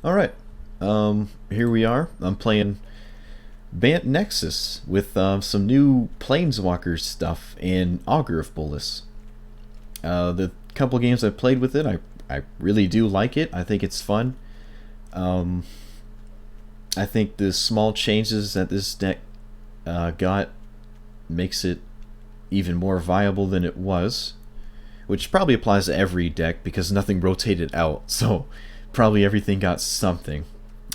Alright, here we are. I'm playing Bant Nexus with some new Planeswalker stuff and Augur of Bolas. The couple games I've played with it, I really do like it. I think it's fun. Um, I think the small changes that this deck got makes it even more viable than it was, which probably applies to every deck because nothing rotated out, so probably everything got something.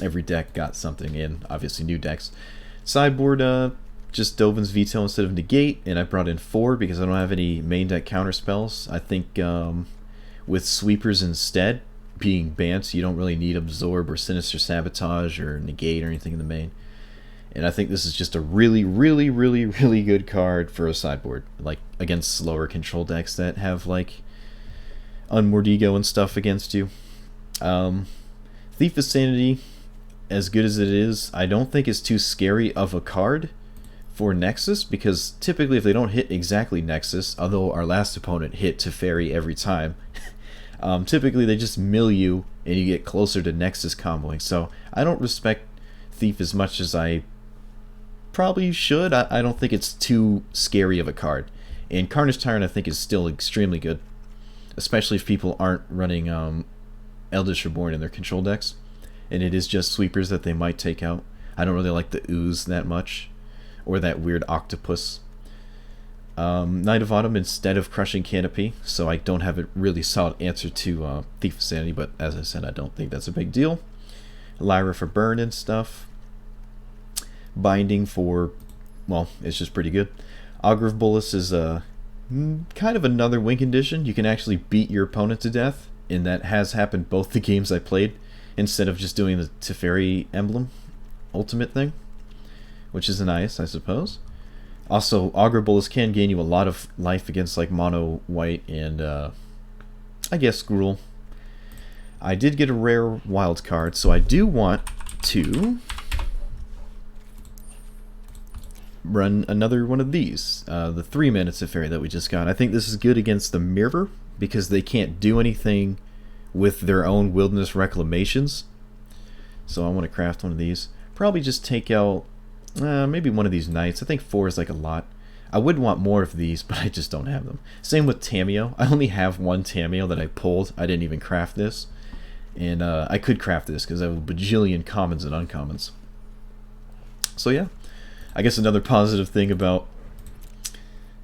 Every deck got something, and obviously new decks. Sideboard, just Dovin's Veto instead of Negate, and I brought in 4 because I don't have any main deck counter spells. I think with Sweepers instead being Bant, you don't really need Absorb or Sinister Sabotage or Negate or anything in the main. And I think this is just a really, really, really, really good card for a sideboard, like against slower control decks that have like Unmoored Ego and stuff against you. Thief of Sanity, as good as it is, I don't think it's too scary of a card for Nexus, because typically if they don't hit exactly Nexus, although our last opponent hit Teferi every time, typically they just mill you and you get closer to Nexus comboing. So I don't respect Thief as much as I probably should. I don't think it's too scary of a card. And Carnage Tyrant I think is still extremely good, especially if people aren't running Eldritch Reborn in their control decks, and it is just Sweepers that they might take out. I don't really like the Ooze that much, or that weird Octopus. Knight of Autumn instead of Crushing Canopy, so I don't have a really solid answer to Thief of Sanity, but as I said, I don't think that's a big deal. Lyra for burn and stuff. Binding for, well, it's just pretty good. Augur of Bolas is kind of another win condition. You can actually beat your opponent to death, and that has happened both the games I played, instead of just doing the Teferi emblem ultimate thing, which is nice, I suppose. Also, Augur Bolas can gain you a lot of life against like mono white and I guess Gruul. I did get a rare wild card, so I do want to run another one of these, the 3-mana Teferi that we just got. I think this is good against the Mirror because they can't do anything with their own Wilderness Reclamations. So I want to craft one of these. Probably just take out maybe one of these Knights. I think 4 is like a lot. I would want more of these, but I just don't have them. Same with Tameo. I only have one Tameo that I pulled. I didn't even craft this. And I could craft this because I have a bajillion commons and uncommons. So yeah, I guess another positive thing about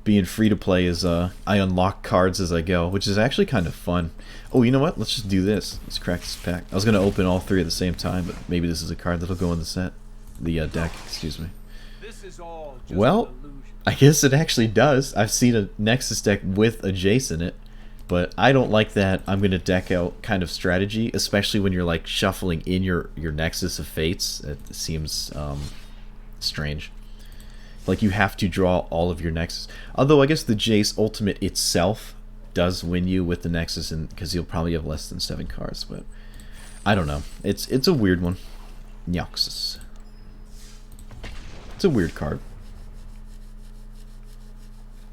being free to play is I unlock cards as I go, which is actually kind of fun. Oh, you know what? Let's just do this. Let's crack this pack. I was going to open all 3 at the same time, but maybe this is a card that'll go in the set. The deck, excuse me. This is all just Well, an illusion. I guess it actually does. I've seen a Nexus deck with a Jace in it, but I don't like that I'm going to deck out kind of strategy, especially when you're like shuffling in your Nexus of Fates. It seems strange. Like you have to draw all of your Nexus. Although I guess the Jace Ultimate itself does win you with the Nexus, because you'll probably have less than 7 cards. But I don't know. It's a weird one. Nexus. It's a weird card.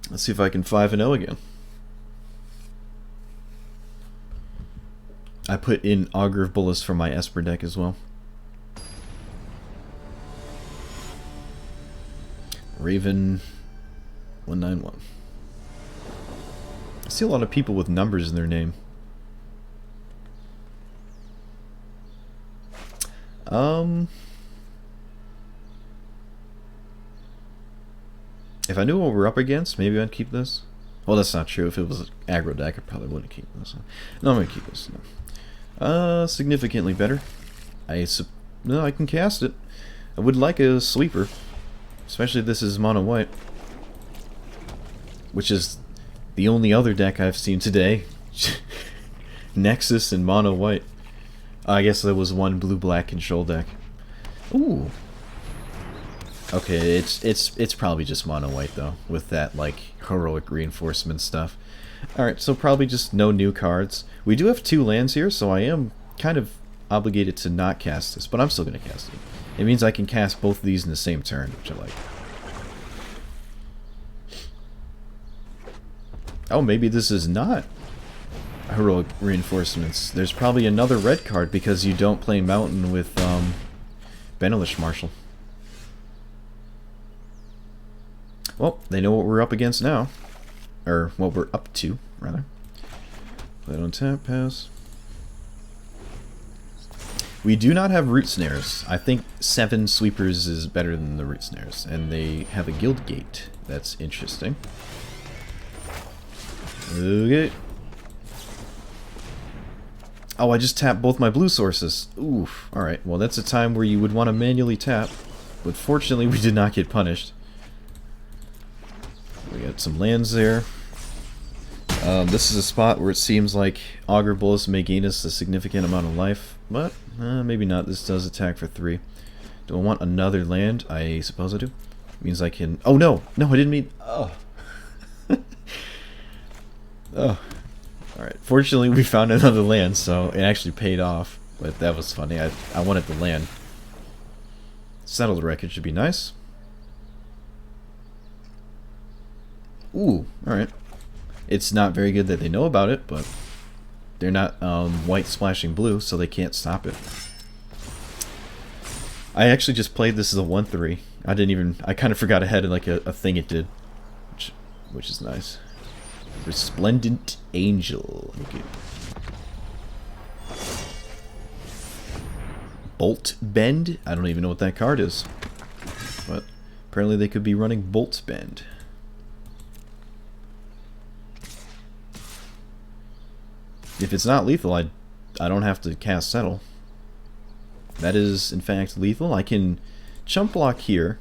Let's see if I can 5-0 again. I put in Augur of Bolas for my Esper deck as well. Raven 191. I see a lot of people with numbers in their name. If I knew what we're up against, maybe I'd keep this. Well, that's not true. If it was an aggro deck, I probably wouldn't keep this. No, I'm gonna keep this. No. Significantly better. No, I can cast it. I would like a Sweeper. Especially if this is mono white, which is the only other deck I've seen today. Nexus and mono white. I guess there was one blue-black control deck. Ooh. Okay, it's probably just mono white though, with that like heroic reinforcement stuff. All right, so probably just no new cards. We do have 2 lands here, so I am kind of obligated to not cast this, but I'm still gonna cast it. It means I can cast both of these in the same turn, which I like. Oh, maybe this is not. heroic reinforcements. There's probably another red card because you don't play Mountain with Benelish Marshal. Well, they know what we're up against now. Or what we're up to, rather. Play it on tap, pass. We do not have root snares. I think 7 sweepers is better than the root snares. And they have a guild gate. That's interesting. Okay. Oh, I just tapped both my blue sources. Oof. Alright, well that's a time where you would want to manually tap. But fortunately we did not get punished. We got some lands there. This is a spot where it seems like Augur Bullets may gain us a significant amount of life, but maybe not. This does attack for 3. Do I want another land? I suppose I do. Means I can... Oh, no! No, I didn't mean... Oh. Oh. Alright. Fortunately, we found another land, so it actually paid off. But that was funny. I wanted the land. Settle the wreckage should be nice. Ooh, alright. It's not very good that they know about it, but they're not white splashing blue, so they can't stop it. I actually just played this as a 1-3. I kind of forgot ahead of like a thing it did, which is nice. Resplendent Angel. Okay. Bolt Bend? I don't even know what that card is, but apparently they could be running Bolt Bend. If it's not lethal, I don't have to cast Settle. That is, in fact, lethal. I can chump block here,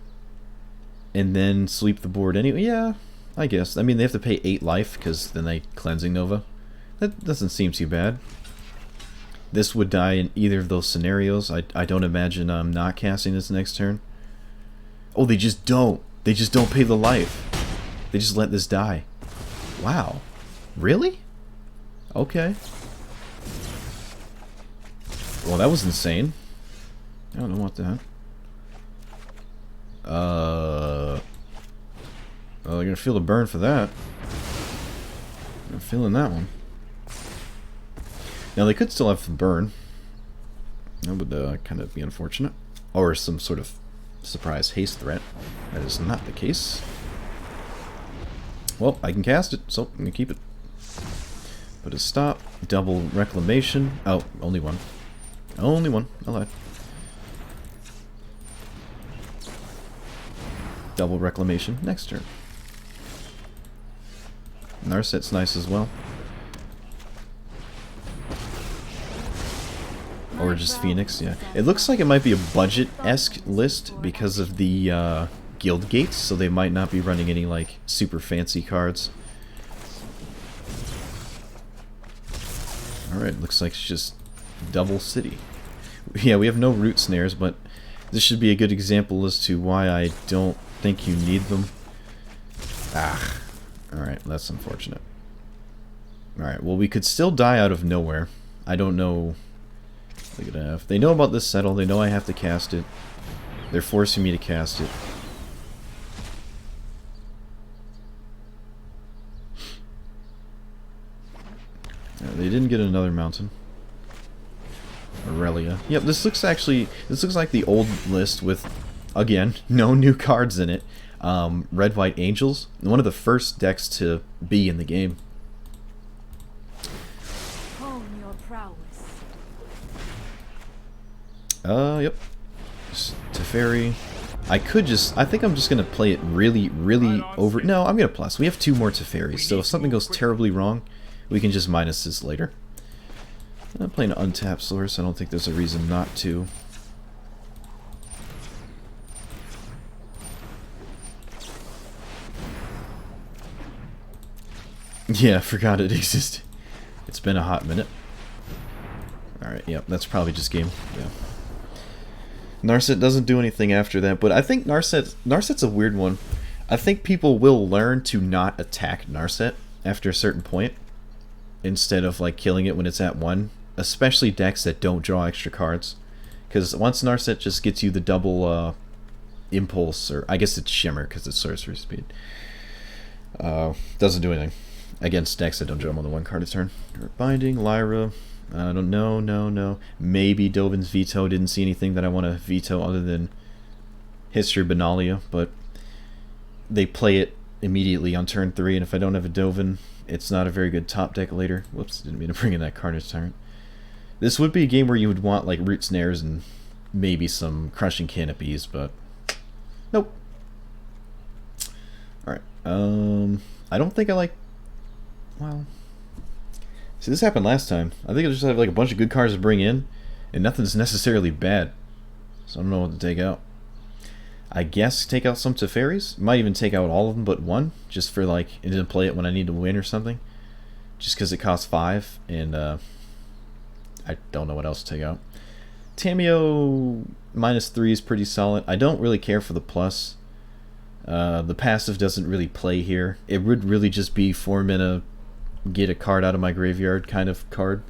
and then sweep the board anyway. Yeah, I guess. I mean, they have to pay 8 life, because then they Cleansing Nova. That doesn't seem too bad. This would die in either of those scenarios. I don't imagine I'm not casting this next turn. Oh, they just don't. They just don't pay the life. They just let this die. Wow. Really? Okay. Well, that was insane. I don't know what that. Oh, you're gonna feel the burn for that. I'm feeling that one. Now they could still have the burn. That would kind of be unfortunate, or some sort of surprise haste threat. That is not the case. Well, I can cast it, so I'm gonna keep it. Put a stop. Double reclamation. Oh, only one. Only one. I lied. Double reclamation next turn. Narset's nice as well. Or just Phoenix, yeah. It looks like it might be a budget-esque list because of the guild gates, so they might not be running any like super fancy cards. Alright, looks like it's just double city. Yeah, we have no root snares, but this should be a good example as to why I don't think you need them. Ah. Alright, that's unfortunate. Alright, well we could still die out of nowhere. I don't know. Look at that. They know about this settle, they know I have to cast it. They're forcing me to cast it. They didn't get another mountain. Aurelia. Yep, this looks like the old list with, again, no new cards in it. Red White Angels. One of the first decks to be in the game. Hone your prowess. Yep. Teferi. I think I'm just gonna play it really over. No, I'm gonna plus. We have 2 more Teferis, so if something goes terribly wrong, we can just minus this later. I'm playing an untapped source. I don't think there's a reason not to. Yeah, I forgot it existed. It's been a hot minute. Alright, yep, that's probably just game. Yeah. Narset doesn't do anything after that, but I think Narset's a weird one. I think people will learn to not attack Narset after a certain point, instead of like killing it when it's at 1, especially decks that don't draw extra cards. Because once Narset just gets you the double impulse, or I guess it's Shimmer because it's sorcery speed, doesn't do anything. Against decks that don't draw more than one card a turn. Binding, Lyra. I don't know, no. Maybe Dovin's Veto. Didn't see anything that I want to veto other than History Benalia, but they play it immediately on turn 3, and if I don't have a Dovin, it's not a very good top deck later. Whoops, didn't mean to bring in that Carnage Tyrant. This would be a game where you would want like Root Snares and maybe some Crushing Canopies, but nope. Alright, I don't think I like... Well... See, this happened last time. I think I just have like a bunch of good cards to bring in, and nothing's necessarily bad. So I don't know what to take out. I guess take out some Teferis. Might even take out all of them but one, just for like, and then play it when I need to win or something. Just because it costs 5, and I don't know what else to take out. Tameo -3 is pretty solid. I don't really care for the plus. The passive doesn't really play here. It would really just be 4 mana, get a card out of my graveyard kind of card.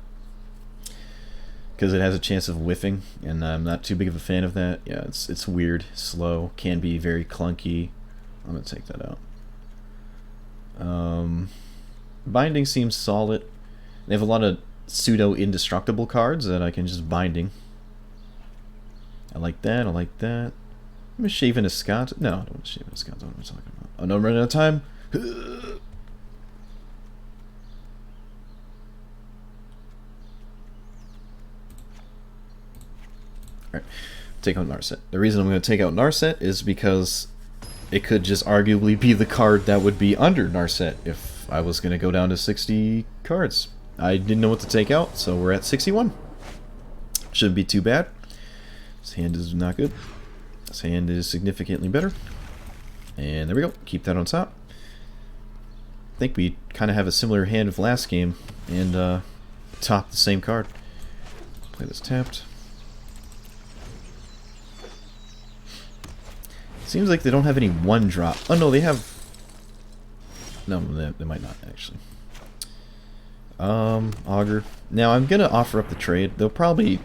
Because it has a chance of whiffing, and I'm not too big of a fan of that. Yeah, it's weird, slow, can be very clunky. I'm going to take that out. Binding seems solid. They have a lot of pseudo-indestructible cards that I can just binding. I like that, I like that. I'm shaving a Scott. No, I don't want to shave a Scott. What am I talking about? Oh no, I'm running out of time. Alright, take out Narset. The reason I'm going to take out Narset is because it could just arguably be the card that would be under Narset if I was going to go down to 60 cards. I didn't know what to take out, so we're at 61. Shouldn't be too bad. This hand is not good. This hand is significantly better. And there we go. Keep that on top. I think we kind of have a similar hand of last game, and top the same card. Play this tapped. Seems like they don't have any 1-drop. Oh no, they have... No, they might not, actually. Augur. Now, I'm gonna offer up the trade. They'll probably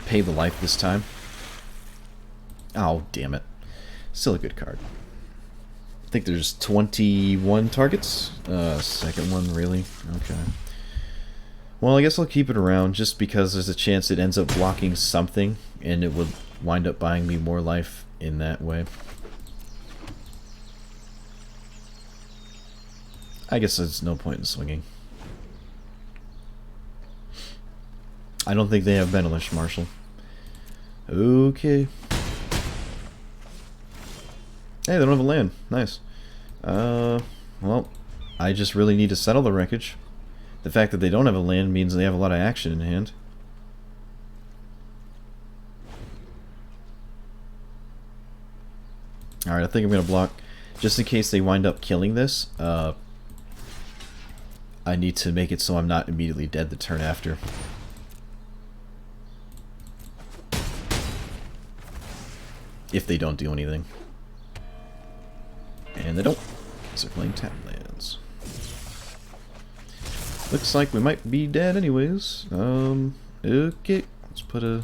pay the life this time. Oh, damn it. Still a good card. I think there's 21 targets. Second one, really? Okay. Well, I guess I'll keep it around just because there's a chance it ends up blocking something, and it would wind up buying me more life in that way. I guess there's no point in swinging. I don't think they have Benelish, Marshall. Okay. Hey, they don't have a land. Nice. Well, I just really need to settle the wreckage. The fact that they don't have a land means they have a lot of action in hand. Alright, I think I'm going to block. Just in case they wind up killing this, I need to make it so I'm not immediately dead the turn after. If they don't do anything. And they don't, because they're playing tap lands. Looks like we might be dead anyways. Okay, let's put a...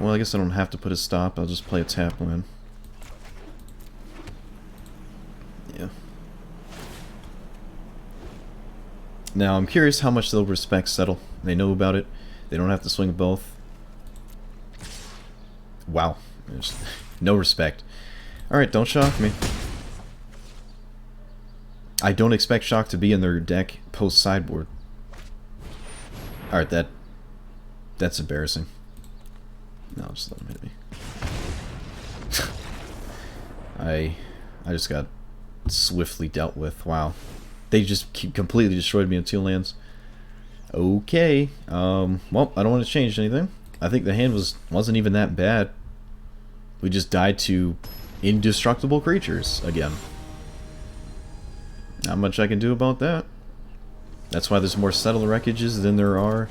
Well, I guess I don't have to put a stop, I'll just play a tap land. Yeah. Now, I'm curious how much they'll respect Settle. They know about it. They don't have to swing both. Wow. There's no respect. Alright, don't shock me. I don't expect shock to be in their deck post-sideboard. Alright, that's embarrassing. No, just let them hit me. I just got swiftly dealt with. Wow. They just completely destroyed me in 2 lands. Okay. Well, I don't want to change anything. I think the hand wasn't even that bad. We just died to indestructible creatures again. Not much I can do about that. That's why there's more settled wreckages than there are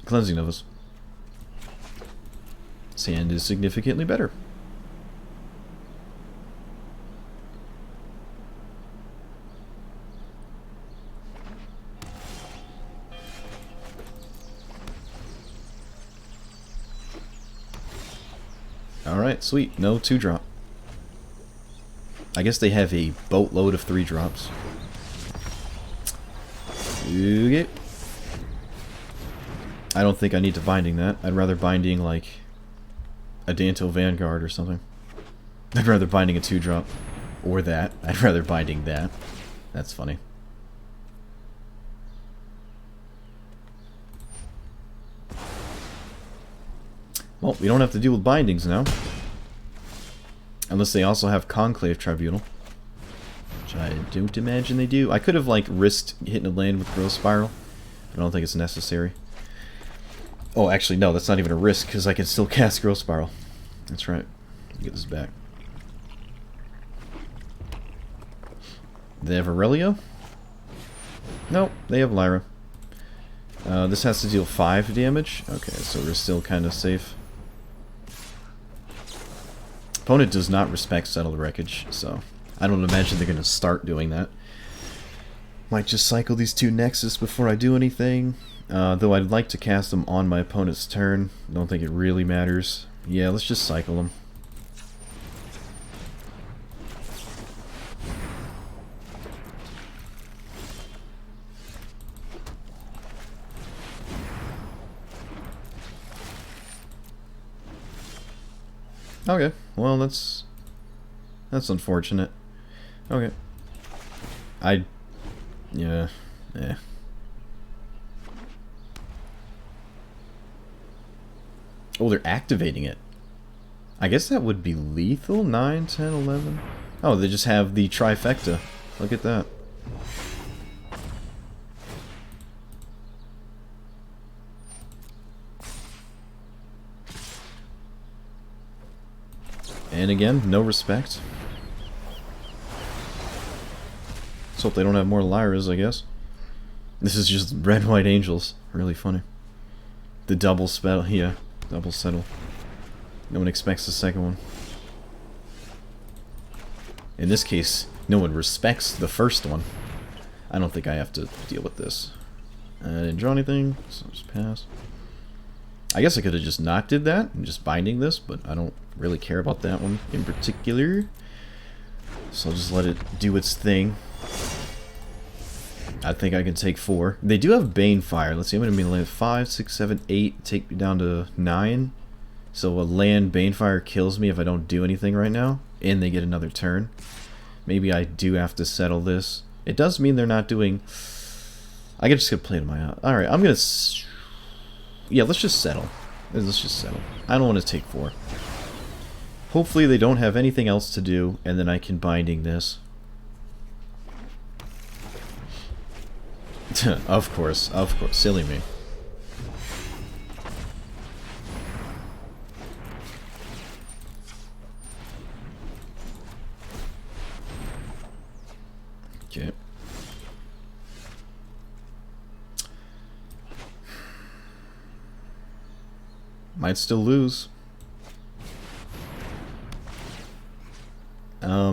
Cleansing Novas. This hand is significantly better. Alright, sweet. No 2-drop. I guess they have a boatload of 3-drops. Okay. I don't think I need to binding that. I'd rather binding like a Danto Vanguard or something. I'd rather binding a 2-drop. Or that. I'd rather binding that. That's funny. Well, we don't have to deal with bindings now. Unless they also have Conclave Tribunal. Which I don't imagine they do. I could have, like, risked hitting a land with Growth Spiral. But I don't think it's necessary. Oh, actually, no, that's not even a risk, because I can still cast Growth Spiral. That's right. Get this back. They have Aurelio? Nope, they have Lyra. This has to deal 5 damage. Okay, so we're still kind of safe. Opponent does not respect Settled Wreckage, so I don't imagine they're going to start doing that. Might just cycle these 2 Nexus before I do anything. Though I'd like to cast them on my opponent's turn. Don't think it really matters. Yeah, let's just cycle them. Okay, well that's unfortunate. Okay. Yeah. Oh, they're activating it. I guess that would be lethal? 9, 10, 11. Oh, they just have the trifecta. Look at that. And again, no respect. Let's hope they don't have more Lyras, I guess. This is just red, white angels. Really funny. The double spell, yeah. Double settle. No one expects the second one. In this case, no one respects the first one. I don't think I have to deal with this. I didn't draw anything, so I'll just pass. I guess I could have just not did that and just binding this, but I don't really care about that one in particular. So I'll just let it do its thing. I think I can take 4. They do have Banefire. Let's see, I'm going to be land 5, 6, 7, 8, take me down to 9. So a land Banefire kills me if I don't do anything right now, and they get another turn. Maybe I do have to settle this. It does mean they're not doing... I can just get played on my... Alright, I'm going to... Yeah, let's just settle. Let's just settle. I don't want to take 4. Hopefully they don't have anything else to do, and then I can binding this. Of course, silly me. Okay. Might still lose.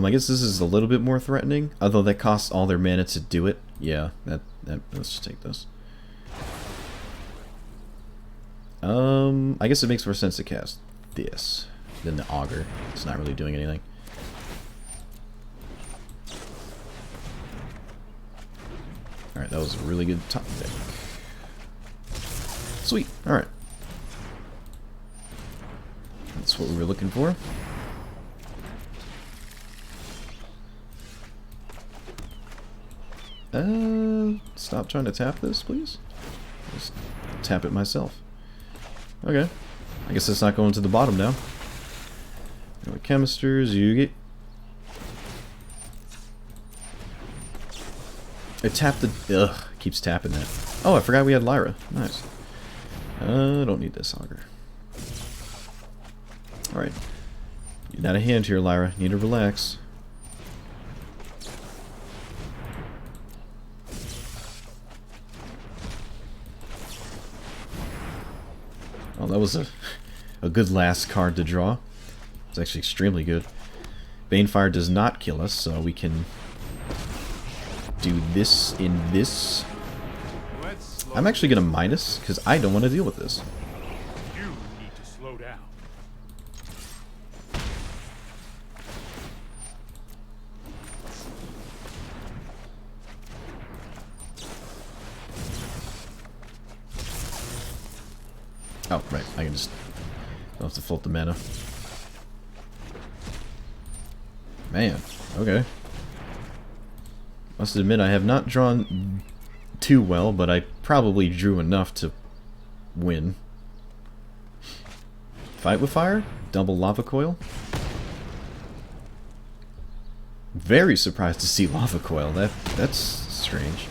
I guess this is a little bit more threatening, although that costs all their mana to do it. Yeah, let's just take this. I guess it makes more sense to cast this than the Augur. It's not really doing anything. Alright, that was a really good top deck. Sweet, alright. That's what we were looking for. Stop trying to tap this, please. Just tap it myself. Okay. I guess it's not going to the bottom now. Chemisters, you get... It tapped the... Ugh, keeps tapping that. Oh, I forgot we had Lyra. Nice. Don't need this Augur. Alright. You're not a hand here, Lyra. Need to relax. Oh, that was a good last card to draw. It's actually extremely good. Banefire does not kill us, so we can do this in this. I'm actually going to minus, because I don't want to deal with this. You need to slow down. Oh, right. I can just... Don't have to float the mana. Man. Okay. Must admit, I have not drawn too well, but I probably drew enough to win. Fight with fire? Double lava coil? Very surprised to see lava coil. That's strange.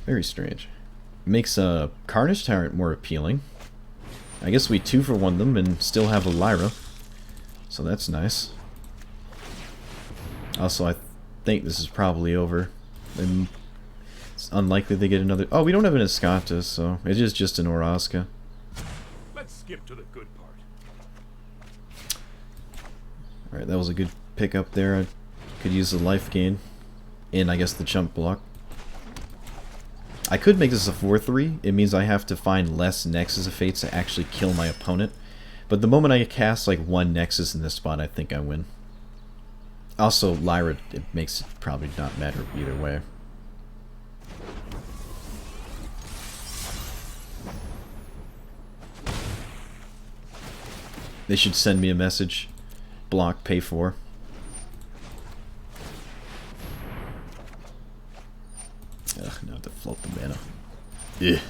Very strange. Makes a Carnage Tyrant more appealing. I guess we 2-for-1 them and still have a Lyra. So that's nice. Also, I think this is probably over. And it's unlikely they get another... Oh, we don't have an Escata, so it is just an Oraska. Let's skip to the good part. Alright, that was a good pickup there. I could use the life gain. And I guess the chump block. I could make this a 4-3. It means I have to find less Nexus of Fates to actually kill my opponent. But the moment I cast like one Nexus in this spot, I think I win. Also, Lyra, it makes it probably not matter either way. They should send me a message. Block, pay for. Ugh, now I have to float the mana. Ugh.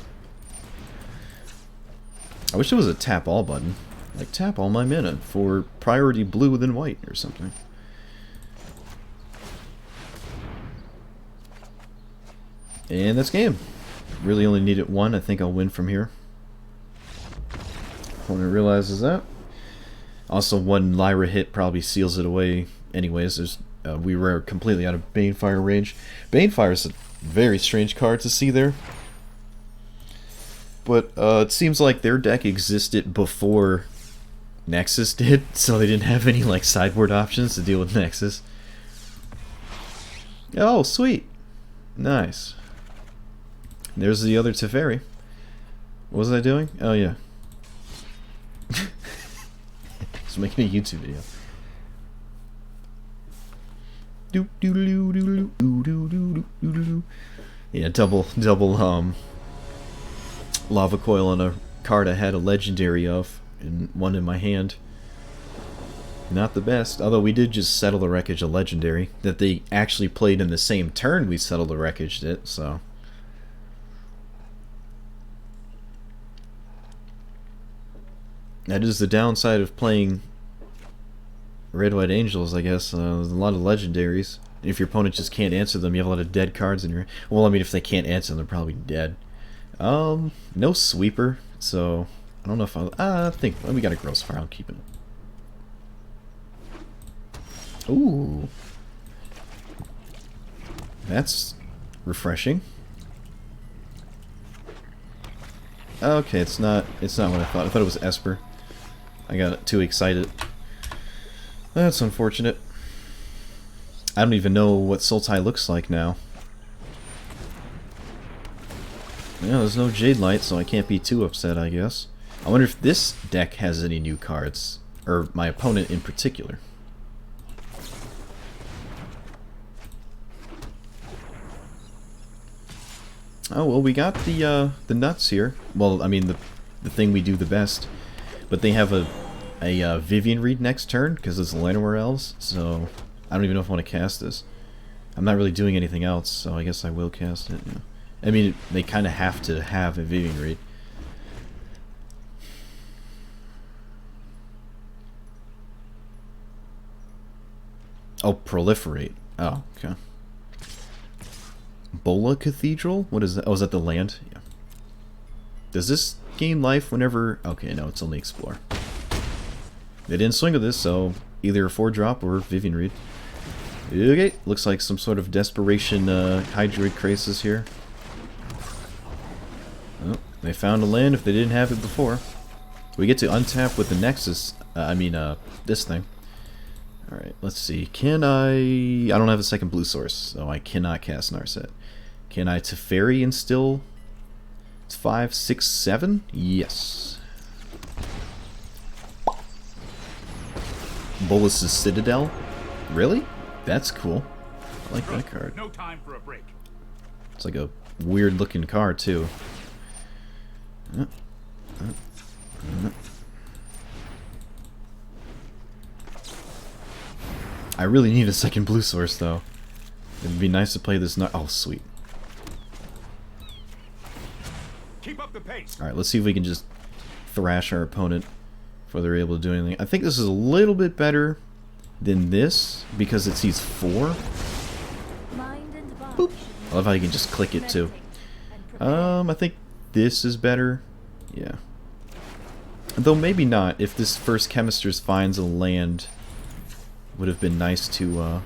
I wish there was a tap all button. Like, tap all my mana for priority blue than white or something. And that's game. Really only needed one. I think I'll win from here. Opponent realizes that. Also, one Lyra hit probably seals it away. Anyways, there's we were completely out of Banefire range. Banefire is a very strange card to see there. But it seems like their deck existed before Nexus did, so they didn't have any like sideboard options to deal with Nexus. Oh, sweet. Nice. There's the other Teferi. What was I doing? Oh, yeah. Just making a YouTube video. Yeah, double lava coil on a card I had a legendary of, and one in my hand. Not the best, although we did just settle the wreckage a legendary that they actually played in the same turn we settled the wreckage it, so. That is the downside of playing Red White Angels, I guess. There's a lot of legendaries. If your opponent just can't answer them, you have a lot of dead cards in your... Well, I mean, if they can't answer them, they're probably dead. No sweeper, so... I don't know if I'll... I think... Well, we got a gross fire, I'll keep it. Ooh. That's refreshing. Okay, it's not what I thought. I thought it was Esper. I got too excited. That's unfortunate. I don't even know what Sultai looks like now. Yeah, there's no Jade Light, so I can't be too upset, I guess. I wonder if this deck has any new cards. Or my opponent in particular. Oh, well, we got the nuts here. Well, I mean, the thing we do the best. But they have a Vivian Reed next turn, because it's Llanowar Elves, so I don't even know if I want to cast this. I'm not really doing anything else, so I guess I will cast it. Yeah. I mean, they kind of have to have a Vivian Reed. Oh, Proliferate. Oh, okay. Bola Cathedral? What is that? Oh, is that the land? Yeah. Does this gain life whenever... Okay, no, it's only Explore. They didn't swing with this, so either a 4-drop or Vivian Reed. Okay, looks like some sort of desperation Hydroid crisis here. Oh, they found a land if they didn't have it before. We get to untap with the Nexus, this thing. Alright, let's see. Can I don't have a second blue source, so I cannot cast Narset. Can I Teferi and still... It's 5, 6, 7? Yes. Bolus's Citadel? Really? That's cool. I like that card. No time for a break. It's like a weird looking card too. I really need a second blue source, though. It'd be nice to play this. Oh, sweet. Keep up the pace. All right, let's see if we can just thrash our opponent before they're able to do anything. I think this is a little bit better than this because it sees 4. Boop. I love how you can just click it too. I think this is better. Yeah. Though maybe not. If this first Chemisters finds a land, would have been nice to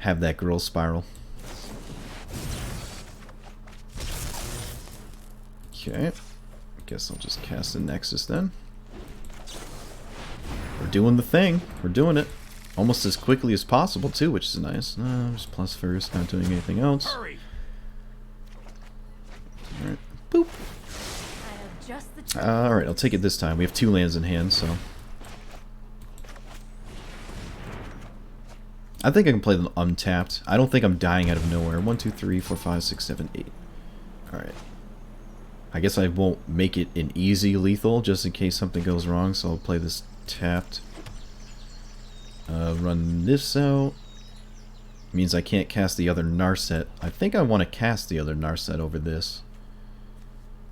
have that girl spiral. Okay. Guess I'll just cast a Nexus then. We're doing the thing. We're doing it. Almost as quickly as possible too, which is nice. Just plus first, not doing anything else. Hurry. Alright. Boop. Alright, I'll take it this time. We have 2 lands in hand, so. I think I can play them untapped. I don't think I'm dying out of nowhere. 1, 2, 3, 4, 5, 6, 7, 8. Alright. I guess I won't make it an easy lethal just in case something goes wrong, so I'll play this tapped. Run this out. Means I can't cast the other Narset. I think I want to cast the other Narset over this.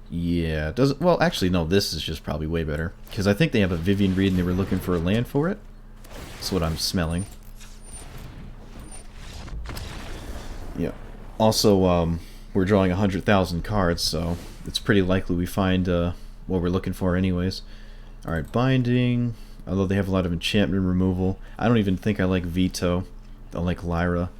Yeah, doesn't. Well, actually, no. This is just probably way better because I think they have a Vivian Reed and they were looking for a land for it. That's what I'm smelling. Yeah. Also, we're drawing 100,000 cards, so it's pretty likely we find what we're looking for, anyways. All right, binding. Although they have a lot of enchantment removal. I don't even think I like Veto. I like Lyra.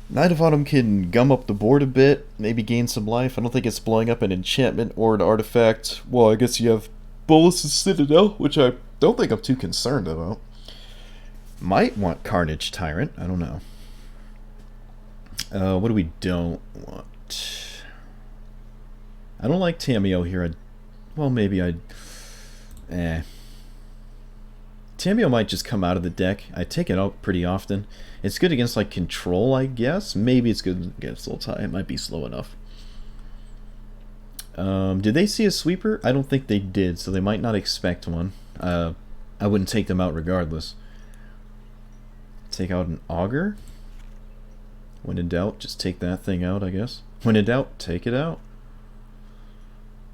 Knight of Autumn can gum up the board a bit, maybe gain some life. I don't think it's blowing up an enchantment or an artifact. Well, I guess you have Bolus's Citadel, which I don't think I'm too concerned about. Might want Carnage Tyrant. I don't know. What do we don't want? I don't like Tamiyo here. Well, maybe I'd... Tamiyo might just come out of the deck. I take it out pretty often. It's good against like control, I guess. Maybe it's good against Sultai. It might be slow enough. Did they see a sweeper? I don't think they did, so they might not expect one. I wouldn't take them out regardless. Take out an Augur. When in doubt, just take that thing out, I guess. When in doubt, take it out.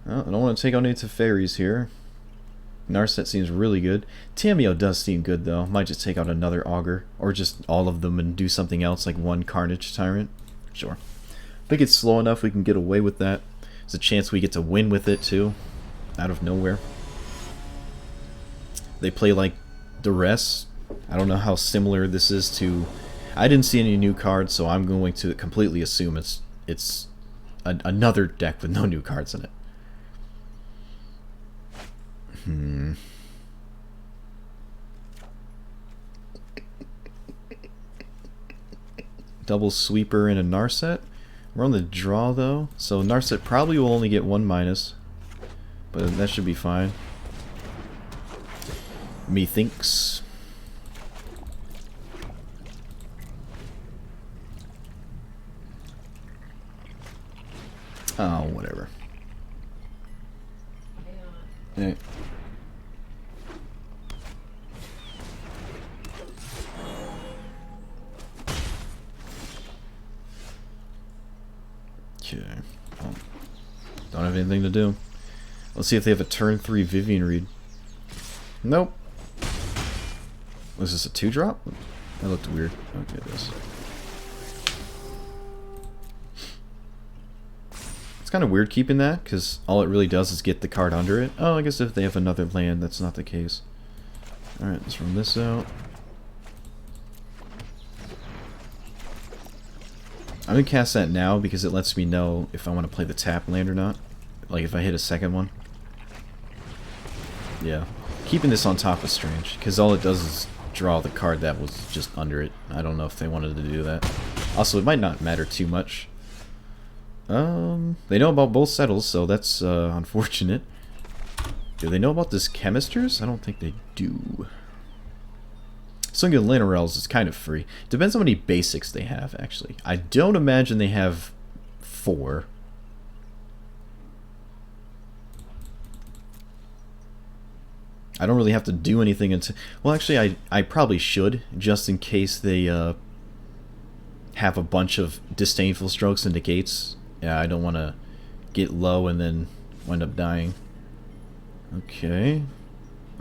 Well, I don't want to take out any Teferis here. Narset seems really good. Tamiyo does seem good, though. Might just take out another Augur. Or just all of them and do something else, like one Carnage Tyrant. Sure. I think it's slow enough we can get away with that. There's a chance we get to win with it, too. Out of nowhere. They play like Duress. I don't know how similar this is to... I didn't see any new cards, so I'm going to completely assume it's another deck with no new cards in it. Double Sweeper and a Narset. We're on the draw, though, so Narset probably will only get 1 minus, but that should be fine. Methinks. Oh, whatever. Yeah. Okay. Well, don't have anything to do. Let's see if they have a turn 3 Vivian Reed. Nope. Was this a 2-drop? That looked weird. Okay, this. It's kind of weird keeping that, because all it really does is get the card under it. Oh, I guess if they have another land, that's not the case. Alright, let's run this out. I'm going to cast that now because it lets me know if I want to play the tap land or not. Like if I hit a second one. Yeah. Keeping this on top is strange, because all it does is draw the card that was just under it. I don't know if they wanted to do that. Also, it might not matter too much. They know about both settles, so that's unfortunate. Do they know about this Chemisters? I don't think they do. Swing of Linerels is kind of free. Depends on how many basics they have, actually. I don't imagine they have 4. I don't really have to do anything until... Well, actually, I probably should, just in case they have a bunch of disdainful strokes and negates. Yeah, I don't want to get low and then wind up dying. Okay.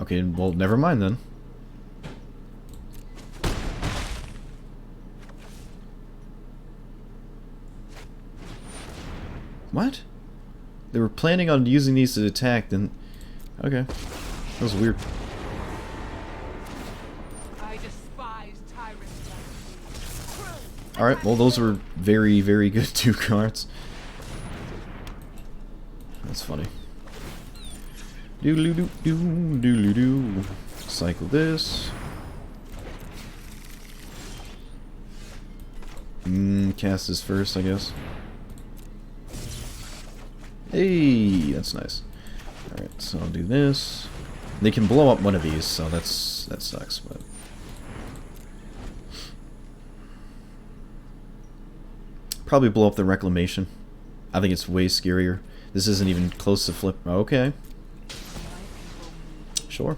Okay, well, never mind then. What? They were planning on using these to attack, then... Okay. That was weird. I despise tyrants like you. Alright, well those were very, very good 2 cards. That's funny. Doodle-doo-doo, cycle this. Cast this first, I guess. Hey, that's nice. Alright, so I'll do this. They can blow up one of these, so that sucks, but... Probably blow up the Reclamation. I think it's way scarier. This isn't even close to flip. Okay. Sure.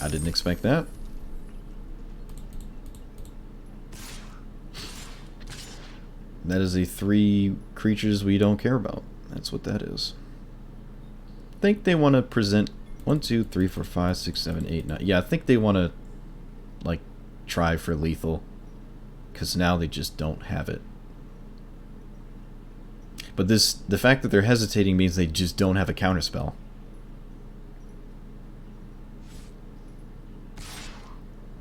I didn't expect that. That is the 3 creatures we don't care about. That's what that is. I think they want to present 1, 2, 3, 4, 5, 6, 7, 8, 9. Yeah, I think they want to, like, try for lethal. Because now they just don't have it. But the fact that they're hesitating means they just don't have a counterspell.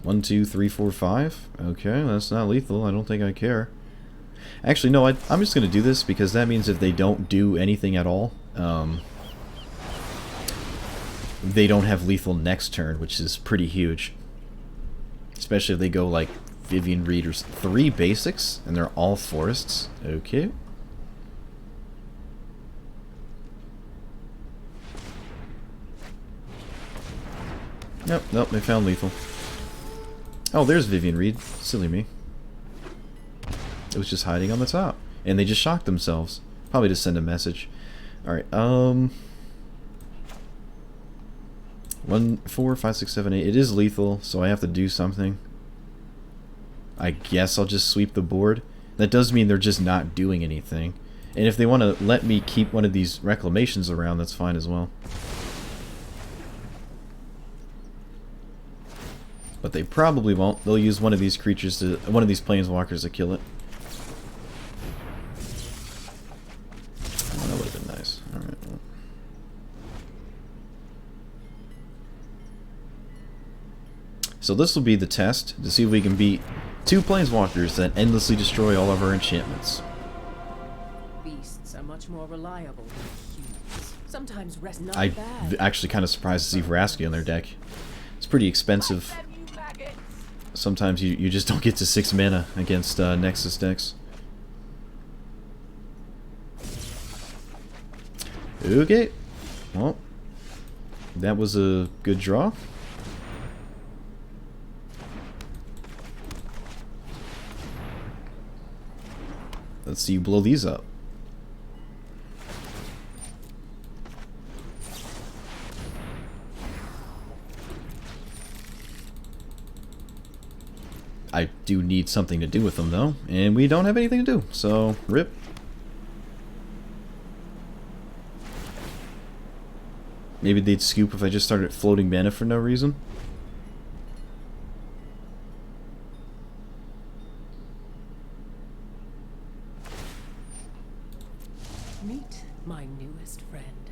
One, 2, 3, 4, 5. Okay, that's not lethal. I don't think I care. Actually, no, I'm just going to do this because that means if they don't do anything at all, they don't have lethal next turn, which is pretty huge. Especially if they go like Vivian Readers. 3 basics, and they're all forests. Okay. Nope, nope, they found lethal. Oh, there's Vivian Reed. Silly me. It was just hiding on the top. And they just shocked themselves. Probably to send a message. Alright, 1, 4, 5, 6, 7, 8. It is lethal, so I have to do something. I guess I'll just sweep the board. That does mean they're just not doing anything. And if they want to let me keep one of these reclamations around, that's fine as well. But they probably won't. They'll use one of these creatures to... one of these planeswalkers to kill it. Oh, that would have been nice. Alright. Well. So this will be the test to see if we can beat 2 planeswalkers that endlessly destroy all of our enchantments. Beasts are much more reliable than humans. Sometimes rest not I'm bad. actually kind of surprised to see Vraski on their deck. It's pretty expensive. Sometimes you just don't get to 6 mana against Nexus decks. Okay. Well, that was a good draw. Let's see you blow these up. I do need something to do with them, though, and we don't have anything to do, so rip. Maybe they'd scoop if I just started floating mana for no reason. Meet my newest friend.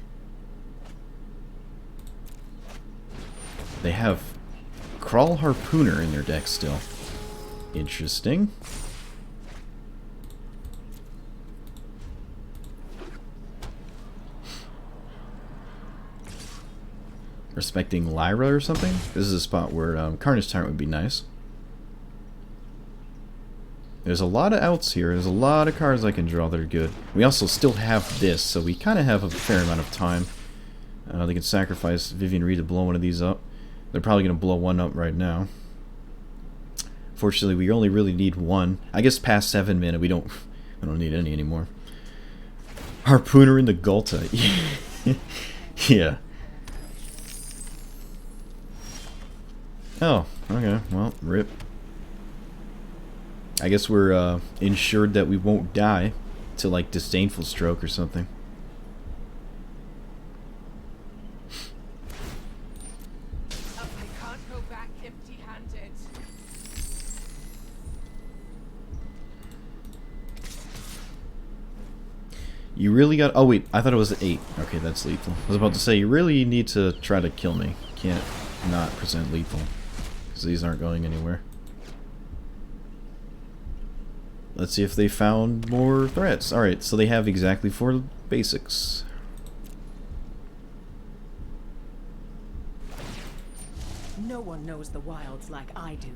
They have Crawl Harpooner in their deck still. Interesting. Respecting Lyra or something? This is a spot where Carnage Tyrant would be nice. There's a lot of outs here. There's a lot of cards I can draw that are good. We also still have this, so we kind of have a fair amount of time. They can sacrifice Vivian Reed to blow one of these up. They're probably going to blow one up right now. Fortunately, we only really need 1. I guess past 7 mana, we don't need any anymore. Harpooner in the Gulta. Yeah. Oh, okay. Well, rip. I guess we're ensured that we won't die to like disdainful stroke or something. I can't go back empty-handed. You really got... Oh, wait. I thought it was 8. Okay, that's lethal. I was about to say, you really need to try to kill me. Can't not present lethal. Because these aren't going anywhere. Let's see if they found more threats. Alright, so they have exactly 4 basics. No one knows the wilds like I do.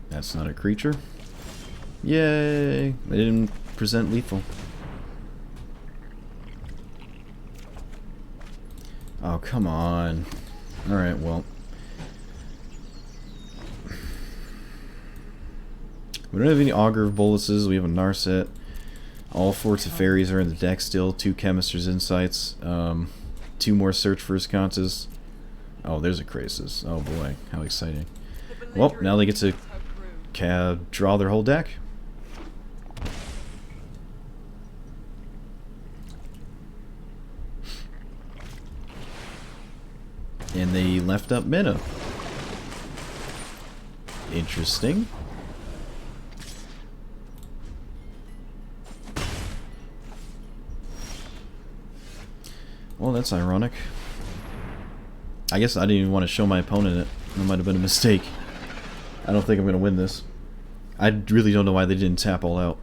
That's not a creature. Yay! They didn't present lethal. Oh, come on. Alright, well. We don't have any Augur of Boluses. We have a Narset. All 4 Teferis are in the deck still. 2 Chemister's Insights. 2 more Search for Escantas. Oh, there's a Krasis. Oh boy, how exciting. Well, now they get to draw their whole deck. And they left up Minna. Interesting. Well, that's ironic. I guess I didn't even want to show my opponent it. That might have been a mistake. I don't think I'm going to win this. I really don't know why they didn't tap all out.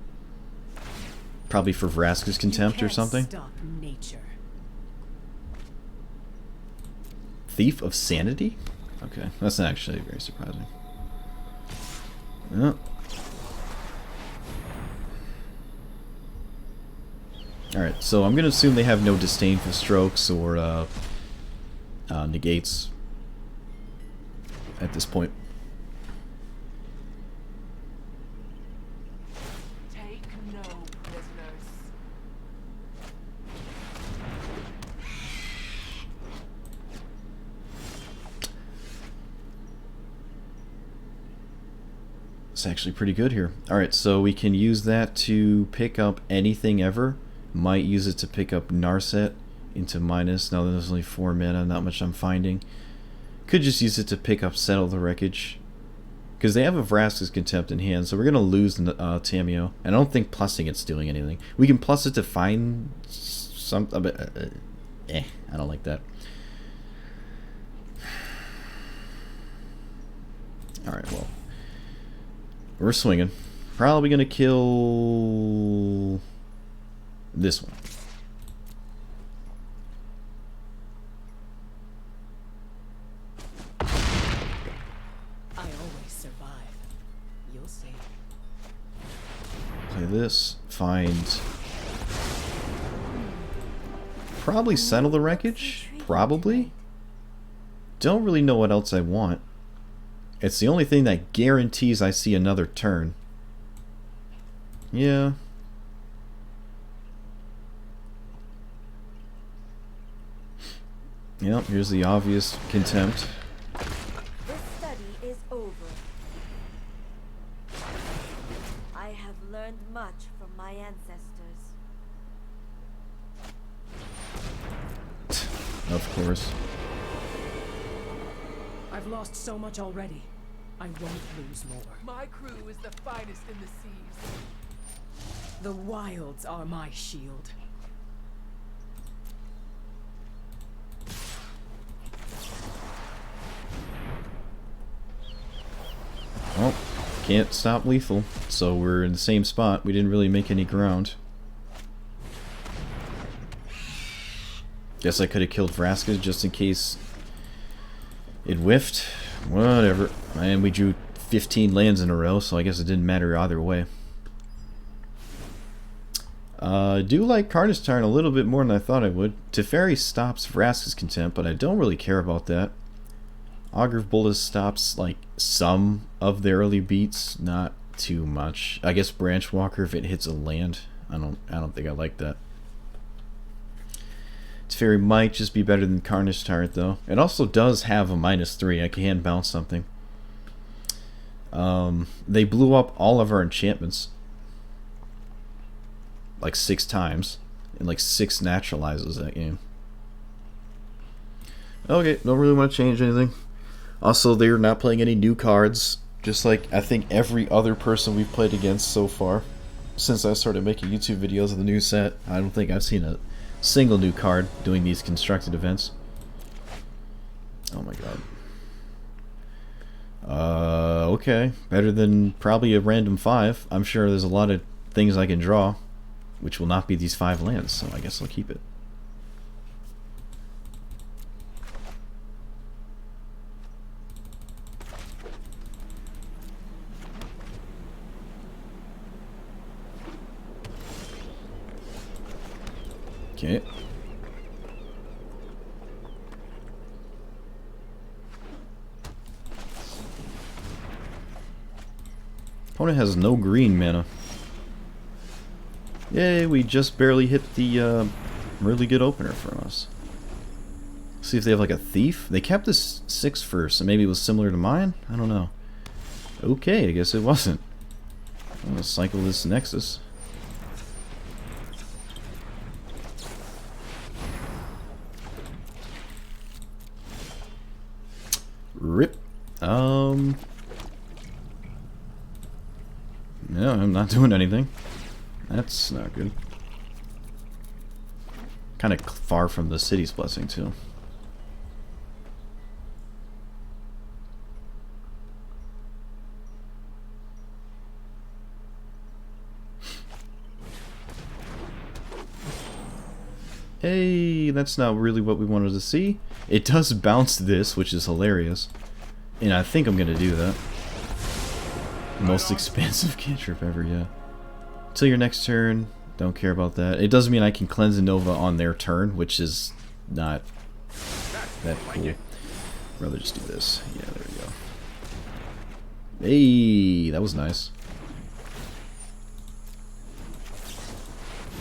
Probably for Vraska's Contempt or something. Stop nature. Thief of Sanity? Okay, that's not actually very surprising. Yeah. Alright, so I'm going to assume they have no Disdainful Strokes or negates at this point. Take no prisoners. It's actually pretty good here. Alright, so we can use that to pick up anything ever. Might use it to pick up Narset into minus. Now there's only 4 mana, not much I'm finding. Could just use it to pick up Settle the Wreckage. Because they have a Vraska's Contempt in hand, so we're going to lose Tamio. And I don't think plussing it's doing anything. We can plus it to find some... I don't like that. Alright, well. We're swinging. Probably going to kill... this one. I always survive. You'll see. Play this. Find... probably Settle the Wreckage? Probably? Don't really know what else I want. It's the only thing that guarantees I see another turn. Yeah. Yep, here's the obvious Contempt. This study is over. I have learned much from my ancestors. Of course. I've lost so much already. I won't lose more. My crew is the finest in the seas. The wilds are my shield. Well, can't stop lethal, so we're in the same spot. We didn't really make any ground. Guess I could have killed Vraska just in case it whiffed. Whatever. And we drew 15 lands in a row, so I guess it didn't matter either way. I do like Carnage Tyrant a little bit more than I thought I would. Teferi stops Vraska's Contempt, but I don't really care about that. Augur of Bolus stops like some of the early beats, not too much. I guess Branchwalker if it hits a land. I don't think I like that. Teferi might just be better than Carnage Tyrant, though. It also does have a -3. I can bounce something. They blew up all of our enchantments like 6 times, and like 6 naturalizes that game. Okay, don't really want to change anything. Also, they're not playing any new cards, just like I think every other person we've played against so far. Since I started making YouTube videos of the new set, I don't think I've seen a single new card doing these constructed events. Oh my god. Okay. Better than probably a random 5. I'm sure there's a lot of things I can draw, which will not be these 5 lands, so I guess I'll keep it. Okay. Opponent has no green mana. Yay, we just barely hit the really good opener from us. See if they have like a thief. They kept this 6 first, so maybe it was similar to mine? I don't know. Okay, I guess it wasn't. I'm gonna cycle this Nexus. Rip. No, I'm not doing anything. That's not good. Kind of far from the city's blessing, too. Hey, that's not really what we wanted to see. It does bounce this, which is hilarious. And I think I'm going to do that. Most expensive cantrip ever, yeah. Till your next turn, don't care about that. It does mean I can cleanse a Nova on their turn, which is not that cool. Rather just do this. Yeah, there we go. Hey, that was nice.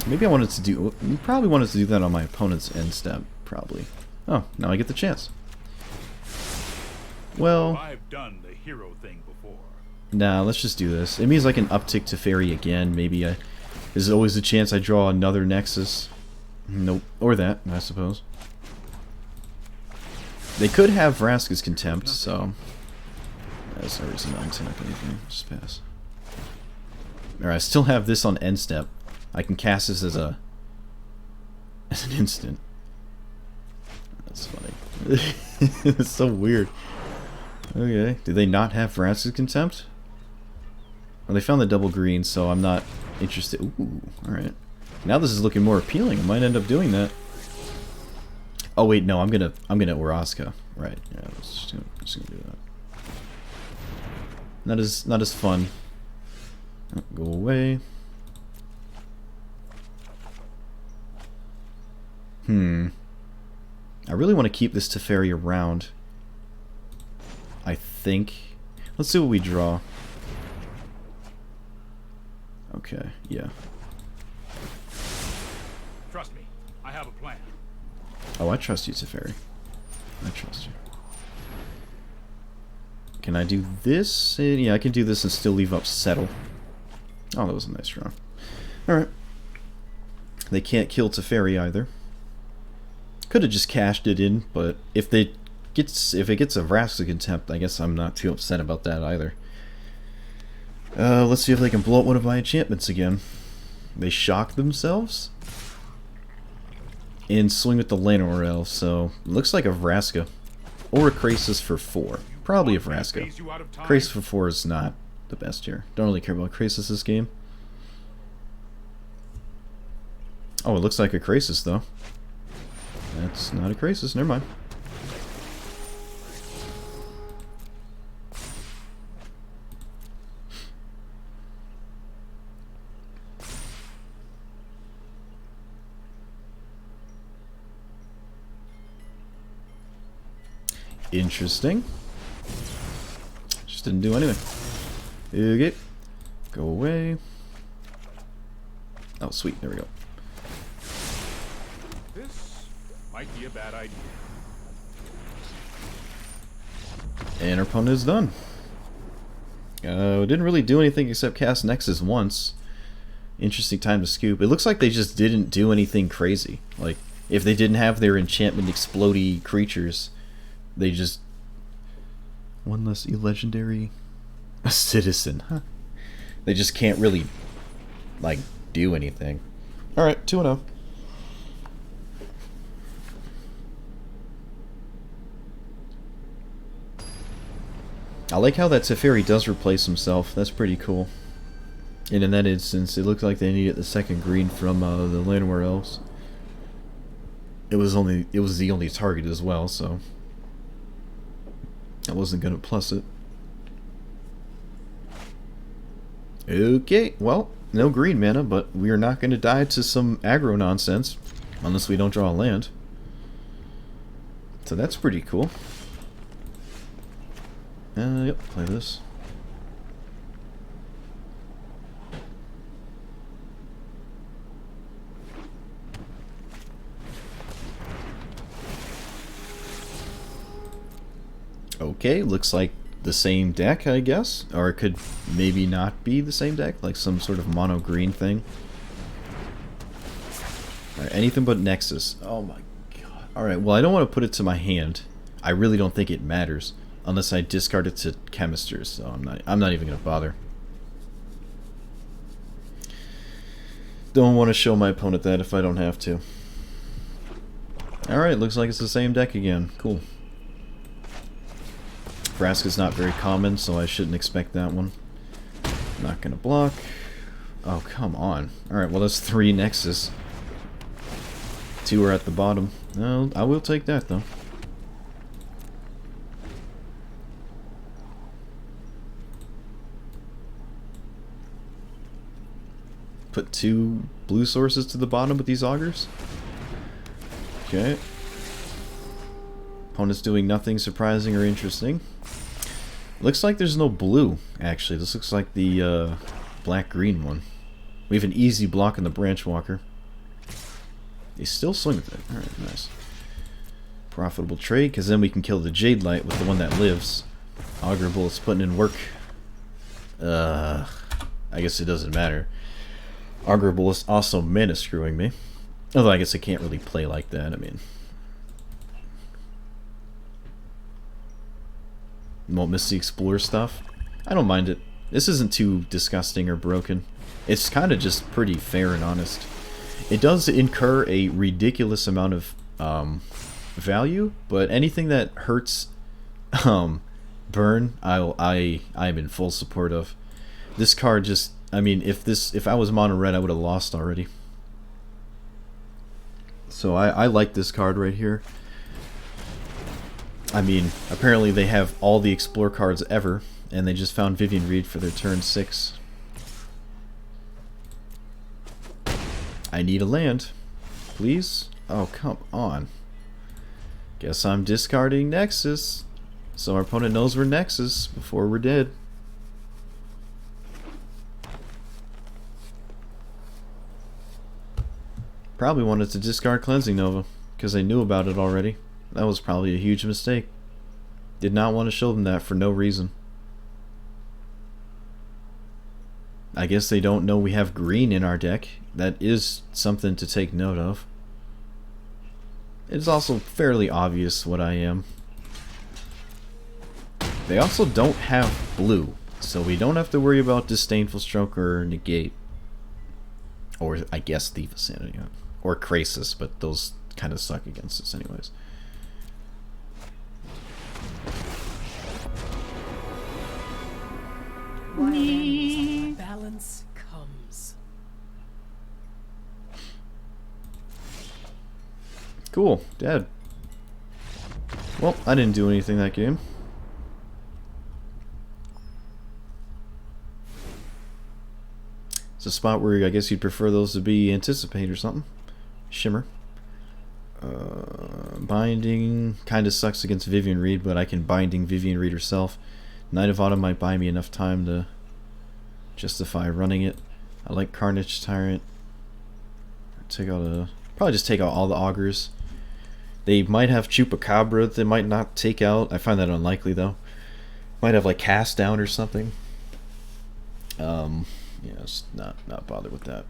Maybe I wanted to do... Probably wanted to do that on my opponent's end step, probably. Oh, now I get the chance. Well... I've done the hero thing before. Nah, let's just do this. It means I can uptick Teferi again. Maybe there's always a chance I draw another Nexus. Nope. Or that, I suppose. They could have Vraska's Contempt, so... That's no reason not to attack anything. Just pass. Alright, I still have this on end step. I can cast this as an instant. That's funny. It's so weird. Okay. Do they not have Vraska's Contempt? Well, they found the double green, so I'm not interested. Ooh, alright. Now this is looking more appealing. I might end up doing that. Oh wait, no, I'm gonna Oraska. Right. Yeah, I'm just gonna do that. Not as fun. Go away. I really want to keep this Teferi around. I think. Let's see what we draw. Okay, yeah. Trust me, I have a plan. Oh, I trust you, Teferi. I trust you. Can I do this? Yeah, I can do this and still leave up Settle. Oh, that was a nice draw. Alright. They can't kill Teferi either. Could have just cashed it in, but if it gets a Vraska Contempt, I guess I'm not too upset about that either. Let's see if they can blow up one of my enchantments again. They shock themselves and swing with the Llanowar, so looks like a Vraska or a Krasis for 4. Probably a Vraska. Krasis for 4 is not the best here. Don't really care about Krasis this game. Oh, it looks like a Krasis though. That's not a Krasis, never mind. Interesting. Just didn't do anything. Okay. Go away. Oh, sweet. There we go. This Might be a bad idea. And our opponent is done. Didn't really do anything except cast Nexus once. Interesting time to scoop. It looks like they just didn't do anything crazy. Like, if they didn't have their enchantment explodey creatures, they just... One less legendary... A citizen, huh? They just can't really, like, do anything. Alright, 2-0. I like how that Teferi does replace himself. That's pretty cool. And in that instance, it looked like they needed the second green from the Llanowar Elves. It was the only target as well, so I wasn't gonna plus it. Okay, well, no green mana, but we are not gonna die to some aggro nonsense unless we don't draw a land. So that's pretty cool. Yep, play this. Okay, looks like the same deck, I guess. Or it could maybe not be the same deck, like some sort of mono green thing. Alright, anything but Nexus. Oh my god. Alright, well I don't want to put it to my hand. I really don't think it matters. Unless I discard it to Chemisters, so I'm not even gonna bother. Don't want to show my opponent that if I don't have to. Alright, looks like it's the same deck again. Cool. Vraska's not very common, so I shouldn't expect that one. Not gonna block. Oh, come on. Alright, well that's 3 Nexus. 2 are at the bottom. No, I will take that though. Put 2 blue sources to the bottom with these augurs. Okay. Opponent's doing nothing surprising or interesting. Looks like there's no blue, actually. This looks like the black-green one. We have an easy block on the Branch Walker. They still swing with it. Alright, nice. Profitable trade, because then we can kill the Jade Light with the one that lives. Augur Bullet's putting in work. I guess it doesn't matter. Augur Bullet's also mana screwing me. Although I guess I can't really play like that, I mean. Won't miss the Explorer stuff. I don't mind it. This isn't too disgusting or broken. It's kind of just pretty fair and honest. It does incur a ridiculous amount of value, but anything that hurts burn, I'm in full support of. This card just, I mean, if I was mono red, I would have lost already. So I like this card right here. I mean, apparently they have all the Explore cards ever, and they just found Vivian Reed for their turn 6. I need a land. Please? Oh, come on. Guess I'm discarding Nexus, so our opponent knows we're Nexus before we're dead. Probably wanted to discard Cleansing Nova, because I knew about it already. That was probably a huge mistake. Did not want to show them that for no reason. I guess they don't know we have green in our deck. That is something to take note of. It's also fairly obvious what I am. They also don't have blue, so we don't have to worry about Disdainful Stroke or Negate. Or, I guess, Thief of Sanity. Or Krasis, but those kind of suck against us anyways. Balance comes. Cool, dead. Well, I didn't do anything that game. It's a spot where I guess you'd prefer those to be Anticipate or something. Shimmer. Binding kind of sucks against Vivian Reed, but I can Binding Vivian Reed herself. Knight of Autumn might buy me enough time to justify running it. I like Carnage Tyrant. Take out probably just take out all the augurs. They might have Chupacabra they might not take out. I find that unlikely though. Might have like Cast Down or something. Yeah, just not bothered with that.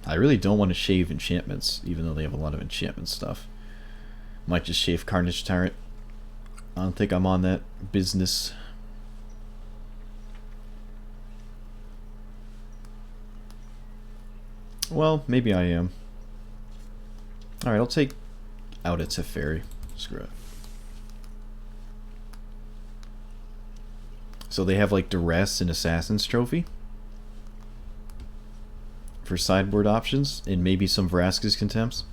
I really don't want to shave enchantments, even though they have a lot of enchantment stuff. Might just shave Carnage Tyrant. I don't think I'm on that business. Well, maybe I am. Alright, I'll take out a Teferi. Screw it. So they have like Duress and Assassin's Trophy for sideboard options, and maybe some Vraska's Contempts.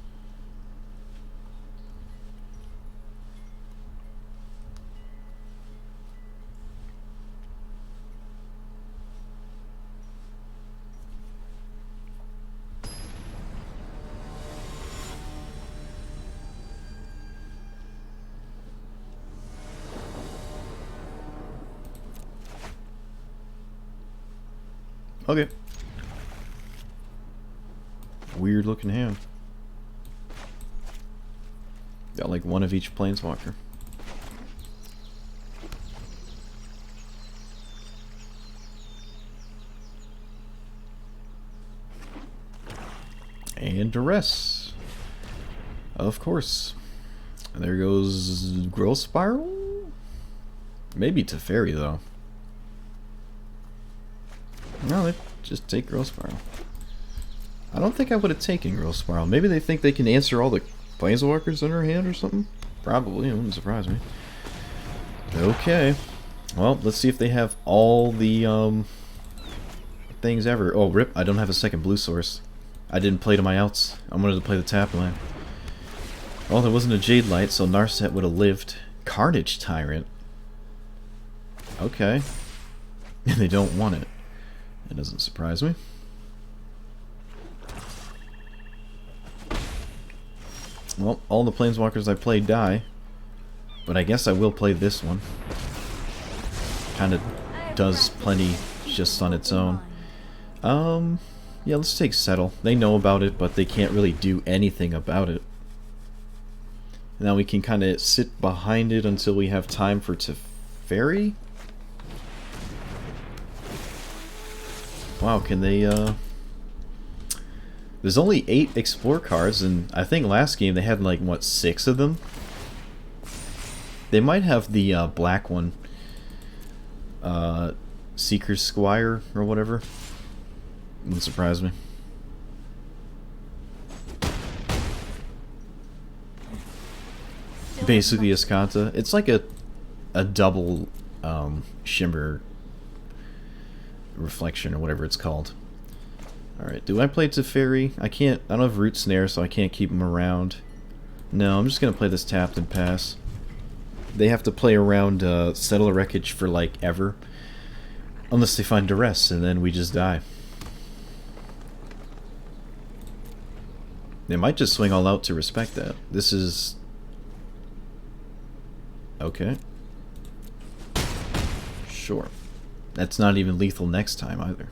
Okay. Weird looking hand. Got like one of each planeswalker. And Duress. Of course. And there goes Growth Spiral? Maybe Teferi though. No, they just take Growth Spiral. I don't think I would have taken Growth Spiral. Maybe they think they can answer all the Planeswalkers in her hand or something? Probably, it wouldn't surprise me. Okay. Well, let's see if they have all the things ever. Oh, rip, I don't have a second blue source. I didn't play to my outs. I wanted to play the tap land. Well, there wasn't a Jade Light, so Narset would have lived. Carnage Tyrant. Okay. And they don't want it. It doesn't surprise me. Well, all the Planeswalkers I play die. But I guess I will play this one. Kinda does plenty just on its own. Yeah, let's take Settle. They know about it, but they can't really do anything about it. Now we can kind of sit behind it until we have time for Teferi? Wow, can they, There's only 8 Explore cards, and I think last game they had, like, what, 6 of them? They might have the, black one. Seeker's Squire, or whatever. Wouldn't surprise me. Basically Escanta. It's like a double, Shimmer Reflection, or whatever it's called. Alright, do I play Teferi? I don't have Root Snare, so I can't keep them around. No, I'm just gonna play this tapped and pass. They have to play around Settle a Wreckage for, like, ever. Unless they find Duress, and then we just die. They might just swing all out to respect that. This is... okay. Sure. That's not even lethal next time, either.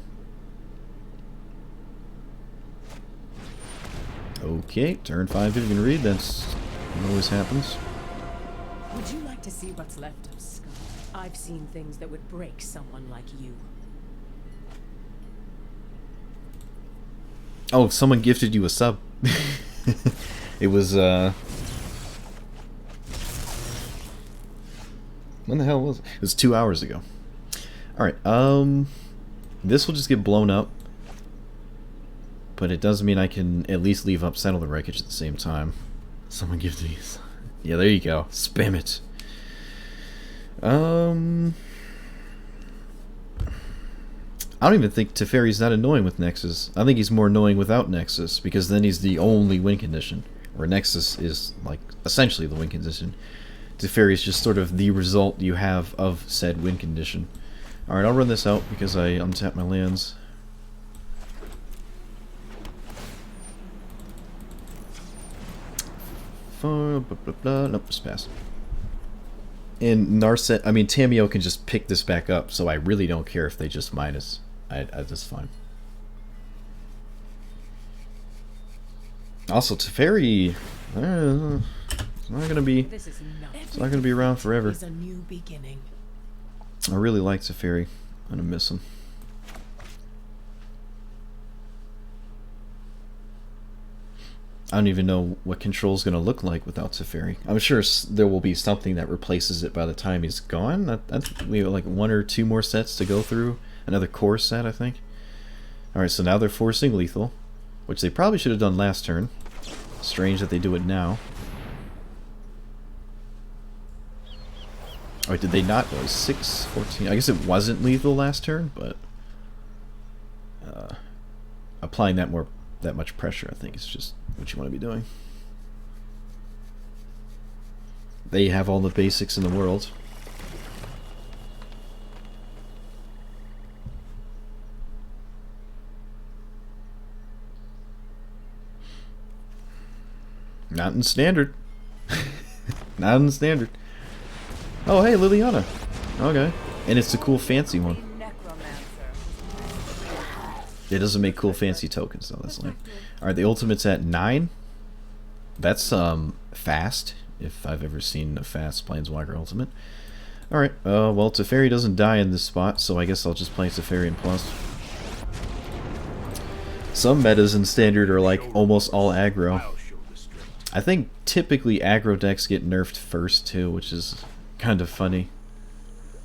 Okay, turn 5 Vivian Reed, that's what always happens. Would you like to see what's left of Scott? I've seen things that would break someone like you. Oh, someone gifted you a sub. It was, when the hell was it? It was 2 hours ago. Alright, this will just get blown up. But it does mean I can at least leave up Settle the Wreckage at the same time. Someone gifted me. Yeah, there you go. Spam it. I don't even think Teferi's that annoying with Nexus. I think he's more annoying without Nexus, because then he's the only win condition. Or Nexus is, like, essentially the win condition. Teferi's just sort of the result you have of said win condition. Alright, I'll run this out because I untapped my lands. Nope, just pass. And Narset, I mean, Tamiyo can just pick this back up, so I really don't care if they just minus. That's fine. Also, Teferi, it's not gonna be. This is not. It's not gonna be around forever. It's a new beginning. I really like Teferi. I'm gonna miss him. I don't even know what Control's gonna look like without Teferi. I'm sure there will be something that replaces it by the time he's gone. We have like 1 or 2 more sets to go through. Another core set, I think. Alright, so now they're forcing lethal, which they probably should have done last turn. Strange that they do it now. Oh, did they not? It was 6-14. I guess it wasn't lethal last turn, but applying that much pressure, I think, is just what you want to be doing. They have all the basics in the world. Not in standard. Not in standard. Oh, hey, Liliana. Okay. And it's a cool fancy one. It doesn't make cool fancy tokens, though. That's lame. Alright, the ultimate's at 9. That's fast, if I've ever seen a fast Planeswalker ultimate. Alright, well, Teferi doesn't die in this spot, so I guess I'll just play Teferi in plus. Some metas in standard are like almost all aggro. I think typically aggro decks get nerfed first too, which is kind of funny.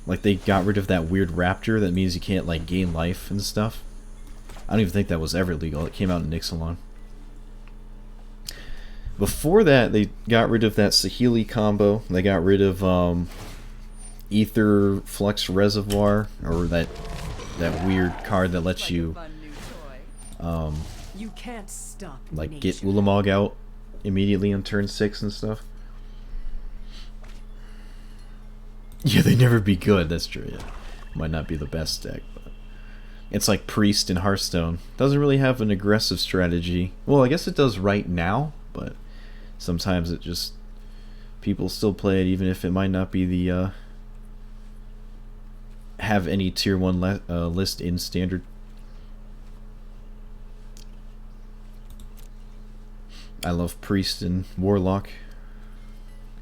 Like they got rid of that weird raptor that means you can't like gain life and stuff. I don't even think that was ever legal. It came out in Ixalan. Before that, they got rid of that Saheeli combo. They got rid of Ether Flux Reservoir, or that weird card that lets you You can't stop like nature. get Ulamog out immediately on turn 6 and stuff. Yeah, they never be good, that's true, yeah. Might not be the best deck, but it's like Priest in Hearthstone. Doesn't really have an aggressive strategy. Well, I guess it does right now, but sometimes it just... people still play it even if it might not be the... have any tier 1 list in standard. I love Priest and Warlock.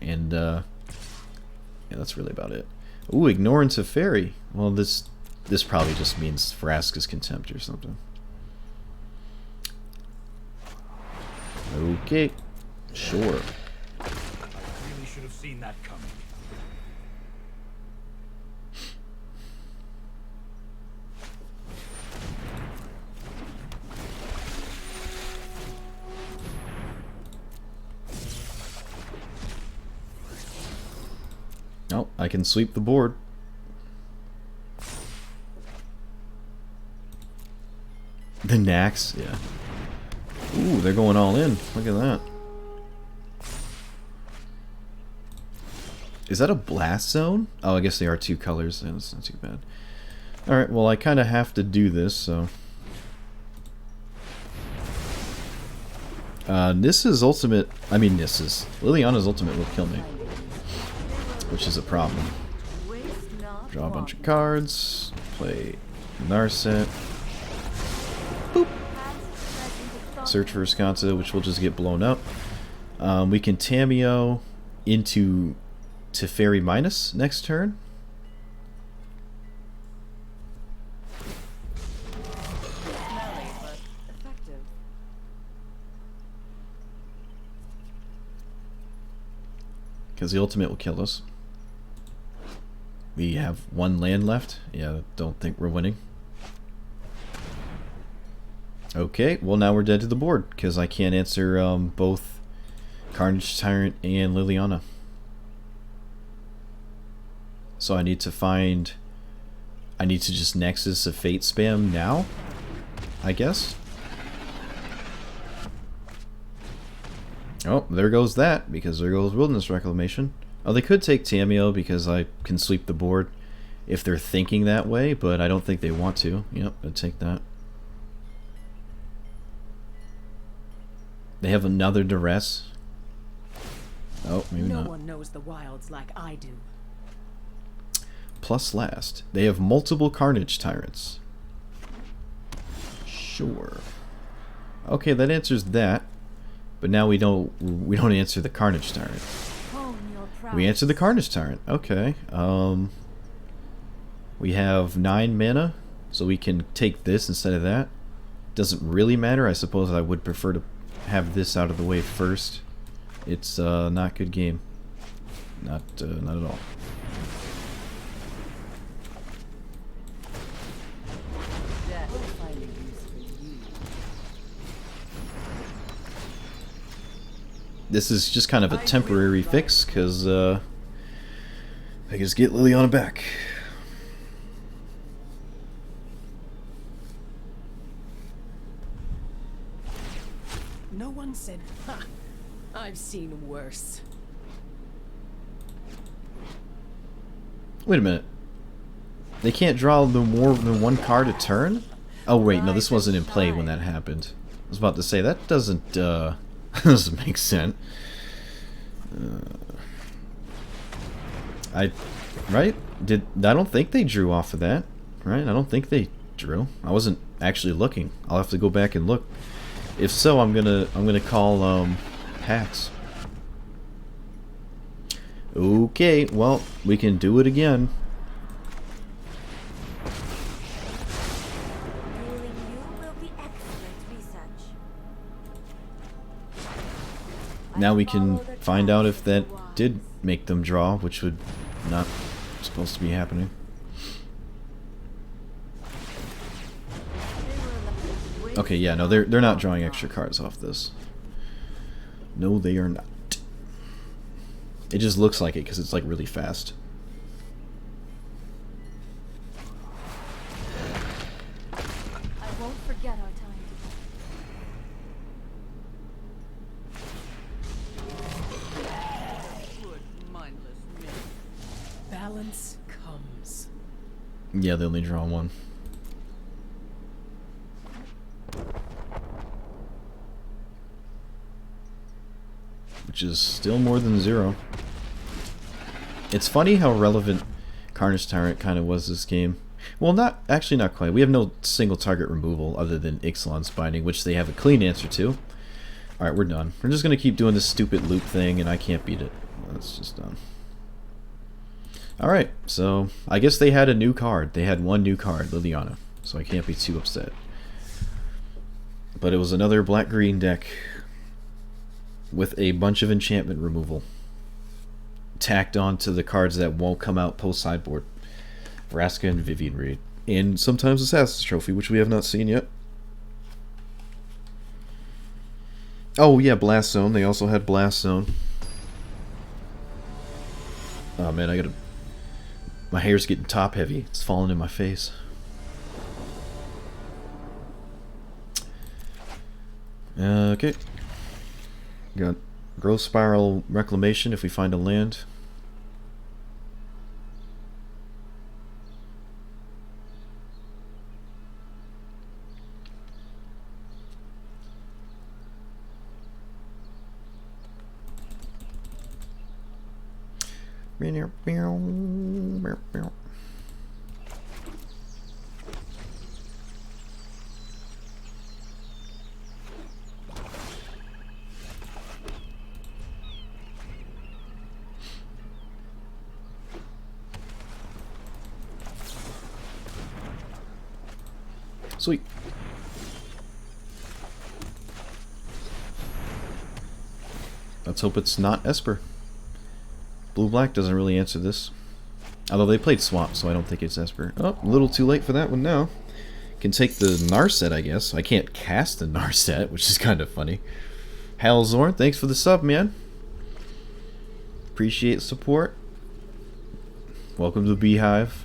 And, yeah, that's really about it. Ooh, ignoring Teferi. Well, this probably just means Vraska's Contempt or something. Okay. Sure. Really should have seen that coming. Oh, I can sweep the board. The Nax, yeah. Ooh, they're going all in. Look at that. Is that a blast zone? Oh, I guess they are 2 colors. Yeah, that's not too bad. Alright, well, I kind of have to do this, so... Nissa's ultimate... I mean, Nissa's. Liliana's ultimate will kill me. Which is a problem. Draw a bunch of cards. Play Narset. Boop. Search for Wisconsin, which will just get blown up. We can Tameo into Teferi minus next turn. Because the ultimate will kill us. We have 1 land left. Yeah, don't think we're winning. Okay, well now we're dead to the board because I can't answer both Carnage Tyrant and Liliana. So I need to find... I need to just Nexus a Fate spam now, I guess. Oh, there goes that, because there goes Wilderness Reclamation. Oh, they could take Tameo because I can sweep the board if they're thinking that way, but I don't think they want to. Yep, I'd take that. They have another Duress. Oh, maybe not. No one knows the wilds like I do. Plus last. They have multiple Carnage Tyrants. Sure. Okay, that answers that. But now we don't answer the Carnage Tyrant. Hone your prowess. We answer the Carnage Tyrant. Okay. We have 9 mana, so we can take this instead of that. Doesn't really matter. I suppose I would prefer to have this out of the way first. It's not good game. Not at all. Death finding use for you. This is just kind of a temporary fix, because I just get Liliana back. No one said, ha! I've seen worse. Wait a minute. They can't draw the more than one card a turn? Oh wait, no, this wasn't in play when that happened. I was about to say, that doesn't doesn't make sense. I don't think they drew off of that, right? I don't think they drew. I wasn't actually looking. I'll have to go back and look. If so, I'm gonna call hacks. Okay, well, we can do it again. Dueling you will be excellent research. Now we can find out if that did make them draw, which would not supposed to be happening. Okay, yeah, no, they're not drawing extra cards off this. No, they are not. It just looks like it because it's like really fast. I won't forget our time Good, mindless men. Balance comes. Yeah, they only draw one. Which is still more than 0. It's funny how relevant Carnage Tyrant kind of was this game. Well, not quite. We have no single target removal other than Ixalan's Binding, which they have a clean answer to. Alright, we're done. We're just going to keep doing this stupid loop thing, and I can't beat it. That's just done. Alright, so I guess they had a new card. They had one new card, Liliana, so I can't be too upset. But it was another black-green deck with a bunch of enchantment removal tacked on to the cards that won't come out post-sideboard. Vraska and Vivian Reed. And sometimes Assassin's Trophy, which we have not seen yet. Oh yeah, Blast Zone. They also had Blast Zone. Oh man, my hair's getting top heavy. It's falling in my face. Okay. Got Growth Spiral Reclamation if we find a land. Sweet. Let's hope it's not Esper. Blue-black doesn't really answer this. Although they played Swamp, so I don't think it's Esper. Oh, a little too late for that one now. Can take the Narset, I guess. I can't cast the Narset, which is kind of funny. Halzorn, thanks for the sub, man. Appreciate support. Welcome to the Beehive.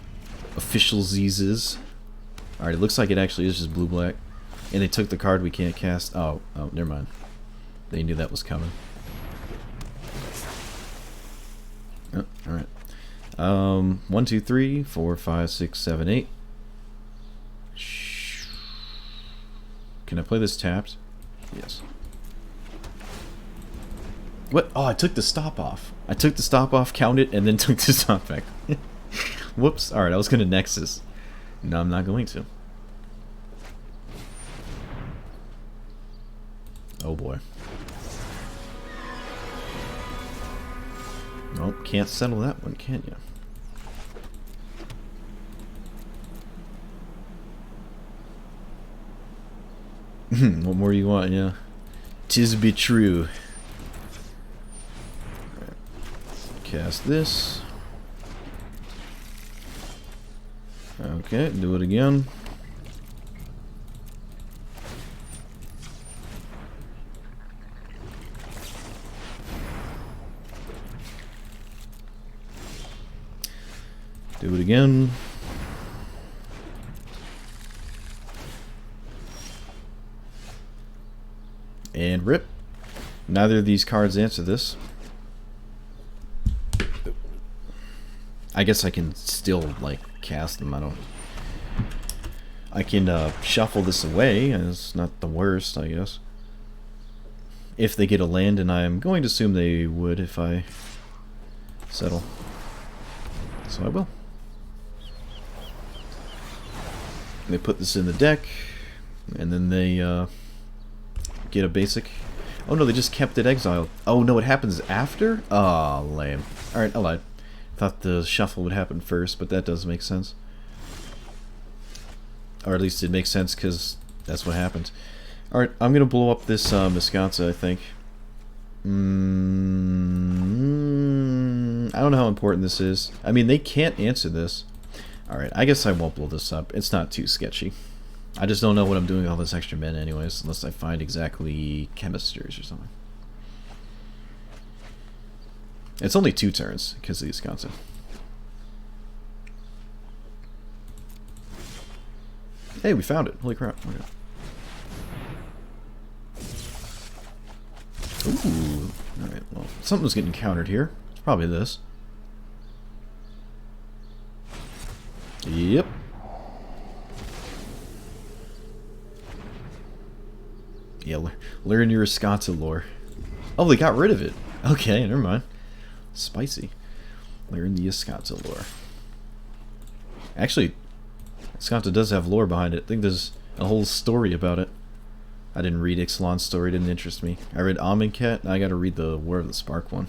Official Z's. Alright, it looks like it actually is just blue-black. And they took the card we can't cast. Oh, never mind. They knew that was coming. Oh, alright. 1, 2, 3, 4, 5, 6, 7, 8. Can I play this tapped? Yes. What? Oh, I took the stop off. I took the stop off, counted, and then took the stop back. Whoops. Alright, I was going to Nexus. No, I'm not going to. Oh boy. Oh, can't settle that one, can you? What more do you want, yeah? 'Tis be true. Right. Cast this. Okay, do it again. Do it again. And rip. Neither of these cards answer this. I guess I can still, like, cast them. I can shuffle this away, and it's not the worst, I guess. If they get a land, and I'm going to assume they would if I settle. So I will. They put this in the deck, and then they get a basic. Oh no, they just kept it exiled. Oh no, it happens after? Oh, lame. Alright, I lied. Thought the shuffle would happen first, but that does make sense. Or at least it makes sense because that's what happened. Alright, I'm going to blow up this Miscanza, I think. I don't know how important this is. I mean, they can't answer this. Alright, I guess I won't blow this up. It's not too sketchy. I just don't know what I'm doing with all this extra mana anyways, unless I find exactly chemisters or something. It's only 2 turns because of these concepts. Hey, we found it. Holy crap. Okay. Ooh. Alright, well, something's getting countered here. It's probably this. Yep. Yeah, learn your Escanta lore. Oh, they got rid of it. Okay, never mind. Spicy. Learn the Escanta lore. Actually, Escanta does have lore behind it. I think there's a whole story about it. I didn't read Ixalan's story, it didn't interest me. I read Amonkhet, now I gotta read the War of the Spark one.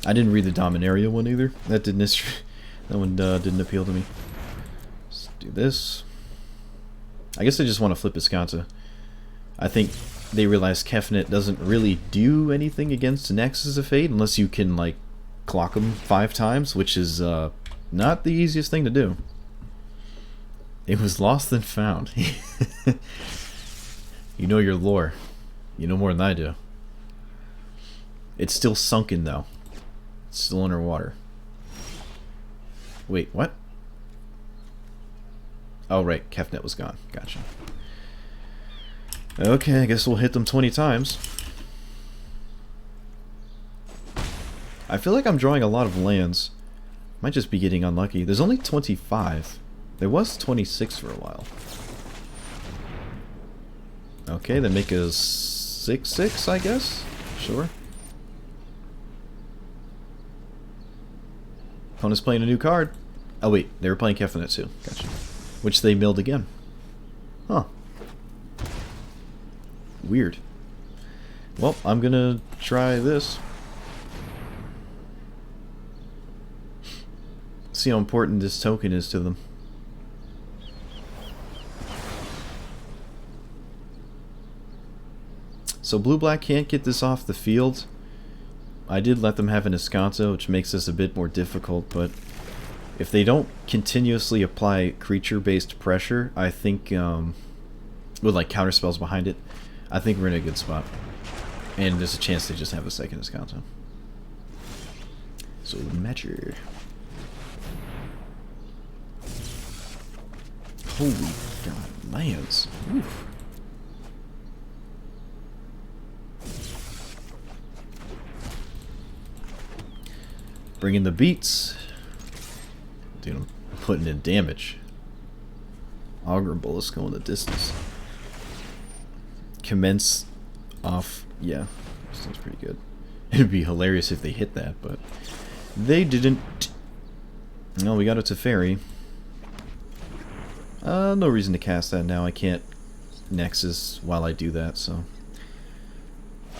I didn't read the Dominaria one either. That one didn't appeal to me. Let's do this. I guess I just want to flip Escanta. I think they realize Kefnet doesn't really do anything against Nexus of Fate unless you can, like, clock them 5 times, which is not the easiest thing to do. It was lost and found. You know your lore. You know more than I do. It's still sunken, though. It's still underwater. Wait, what? Oh, right. Kefnet was gone. Gotcha. Okay, I guess we'll hit them 20 times. I feel like I'm drawing a lot of lands. Might just be getting unlucky. There's only 25. There was 26 for a while. Okay, then make a 6/6, I guess? Sure. Opponent's playing a new card. Oh wait, they were playing Kefnet too. Gotcha. Which they milled again. Huh. Weird. Well, I'm gonna try this. See how important this token is to them. So blue-black can't get this off the field. I did let them have an Escanto, which makes this a bit more difficult, but if they don't continuously apply creature-based pressure, I think, with like counterspells behind it, I think we're in a good spot. And there's a chance they just have a second Escanto. So, matcher. Holy god, lands. Oof. Bringing the beats. Dude, I'm putting in damage. Augur Bullets going the distance. Commence off. Yeah, this sounds pretty good. It'd be hilarious if they hit that, but they didn't. No, we got a Teferi. No reason to cast that now. I can't Nexus while I do that, so.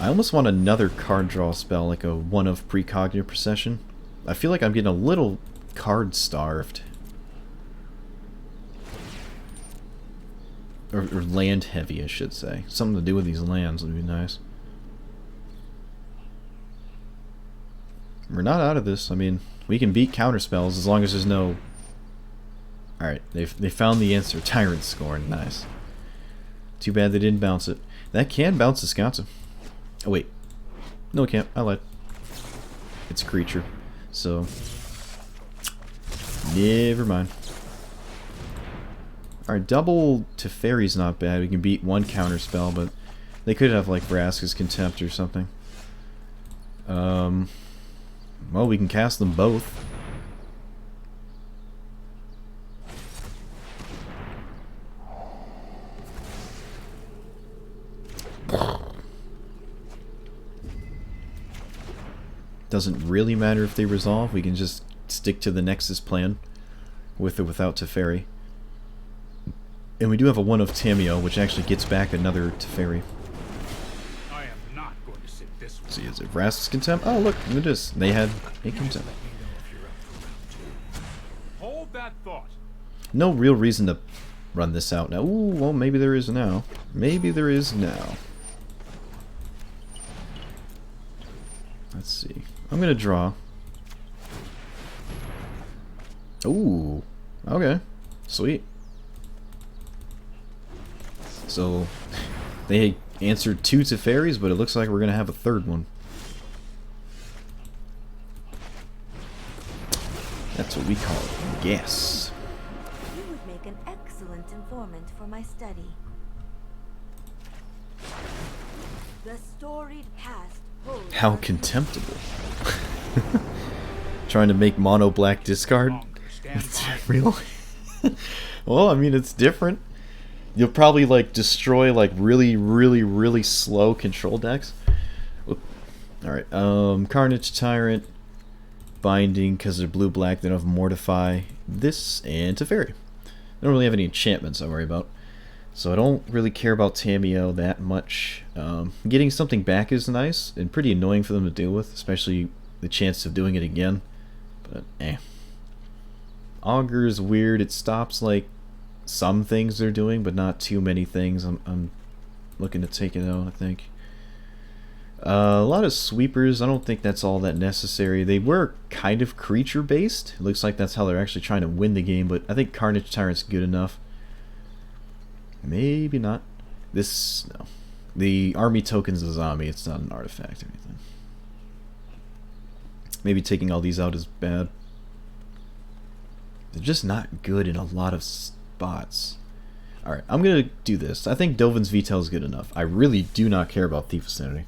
I almost want another card draw spell, like a one of Precognitive Procession. I feel like I'm getting a little card starved. Or land heavy, I should say. Something to do with these lands would be nice. We're not out of this. I mean, we can beat counterspells as long as there's no... Alright, they found the answer. Tyrant Scorn. Nice. Too bad they didn't bounce it. That can bounce Wisconsin. Oh, wait. No, it can't. I lied. It's a creature. So... never mind. Alright, double Teferi's not bad. We can beat one counterspell, but they could have, like, Vraska's Contempt or something. Well, we can cast them both. Doesn't really matter if they resolve. We can just stick to the Nexus plan with or without Teferi. And we do have a one of Tameo, which actually gets back another Teferi. I am not going to sit this way. See, is it Vraska's Contempt? Oh, look, it is. They had a Contempt. Let me know if you're up for round two. Hold that thought. No real reason to run this out now. Ooh, well, maybe there is now. Maybe there is now. Let's see. I'm gonna draw. Ooh. Okay. Sweet. So, they answered 2 Teferis, but it looks like we're gonna have a third one. That's what we call it. Guess. You would make an excellent informant for my study. The storied past holds How our contemptible. Trying to make mono black discard? Stand by. Really? Well, I mean, it's different. You'll probably, like, destroy, like, really slow control decks. Alright, Carnage Tyrant, Binding, because they're blue-black, they don't have Mortify, this, and Teferi. They don't really have any enchantments I worry about. So I don't really care about Tameo that much. Getting something back is nice, and pretty annoying for them to deal with, especially the chance of doing it again. But, eh. Augur is weird, it stops, like, some things they're doing, but not too many things. I'm looking to take it out, I think. A lot of sweepers, I don't think that's all that necessary. They were kind of creature-based. It looks like that's how they're actually trying to win the game, but I think Carnage Tyrant's good enough. Maybe not. This, no. The army token's a zombie, it's not an artifact or anything. Maybe taking all these out is bad. They're just not good in a lot of spots. Alright, I'm gonna do this. I think Dovin's Veto is good enough. I really do not care about Thief Vicinity.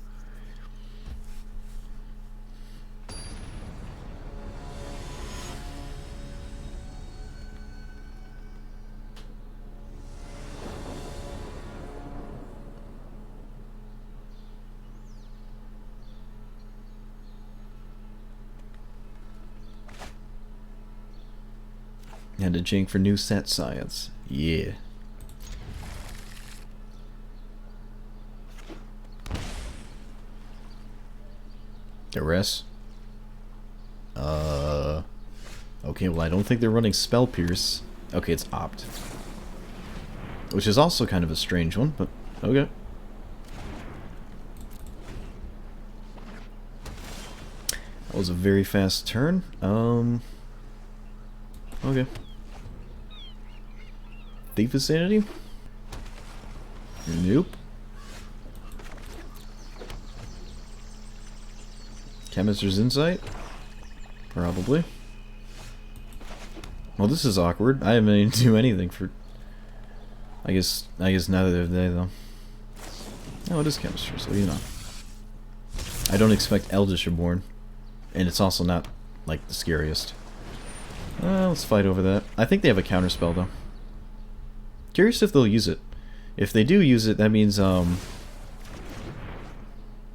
And a jink for new set science. Yeah. Arrest. Okay, well I don't think they're running Spell Pierce. Okay, it's Opt. Which is also kind of a strange one, but okay. That was a very fast turn. Okay. Thief Vicinity? Nope. Chemist's Insight? Probably. Well, this is awkward. I haven't even do anything for... I guess neither of they, though. Oh, it is Chemistry, so you know. I don't expect Eldritch Reborn. And it's also not, like, the scariest. Let's fight over that. I think they have a counterspell, though. Curious if they'll use it. If they do use it, that means,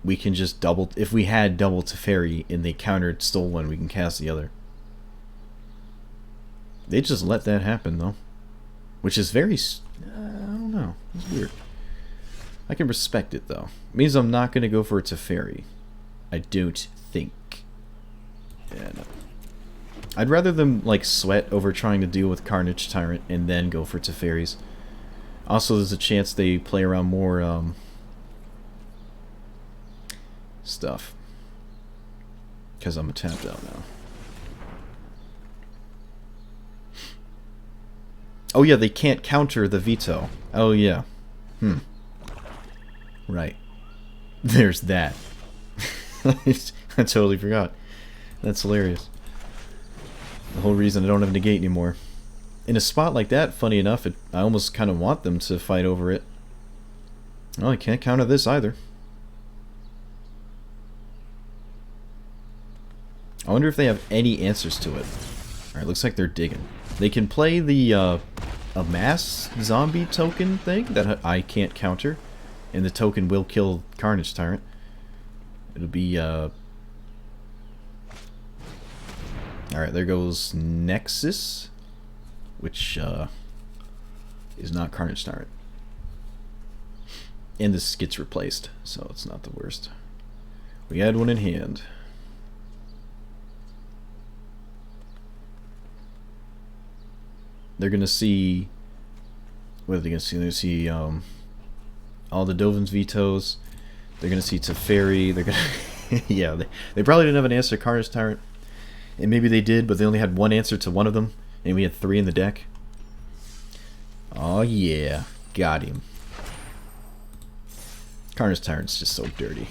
we can just double... If we had double Teferi and they countered stole one, we can cast the other. They just let that happen, though. Which is very... I don't know. It's weird. I can respect it, though. It means I'm not going to go for a Teferi. I don't think. Yeah, no. I'd rather them, like, sweat over trying to deal with Carnage Tyrant and then go for Teferis. Also, there's a chance they play around more, stuff. Because I'm tapped out now. Oh yeah, they can't counter the veto. Oh yeah. Right. There's that. I totally forgot. That's hilarious. The whole reason I don't have negate anymore. In a spot like that, funny enough, I almost kind of want them to fight over it. Well, I can't counter this either. I wonder if they have any answers to it. Alright, looks like they're digging. They can play the a mass zombie token thing that I can't counter, and the token will kill Carnage Tyrant. It'll be alright, there goes Nexus, which is not Carnage Tyrant. And this gets replaced, so it's not the worst. We had one in hand. They're gonna see. What are they gonna see? They're gonna see all the Dovin's vetoes. They're gonna see Teferi. They're gonna. Yeah, they probably didn't have an answer to Carnage Tyrant, and maybe they did, but they only had one answer to one of them, and we had 3 in the deck. Oh yeah, got him. Carnage Tyrant's just so dirty.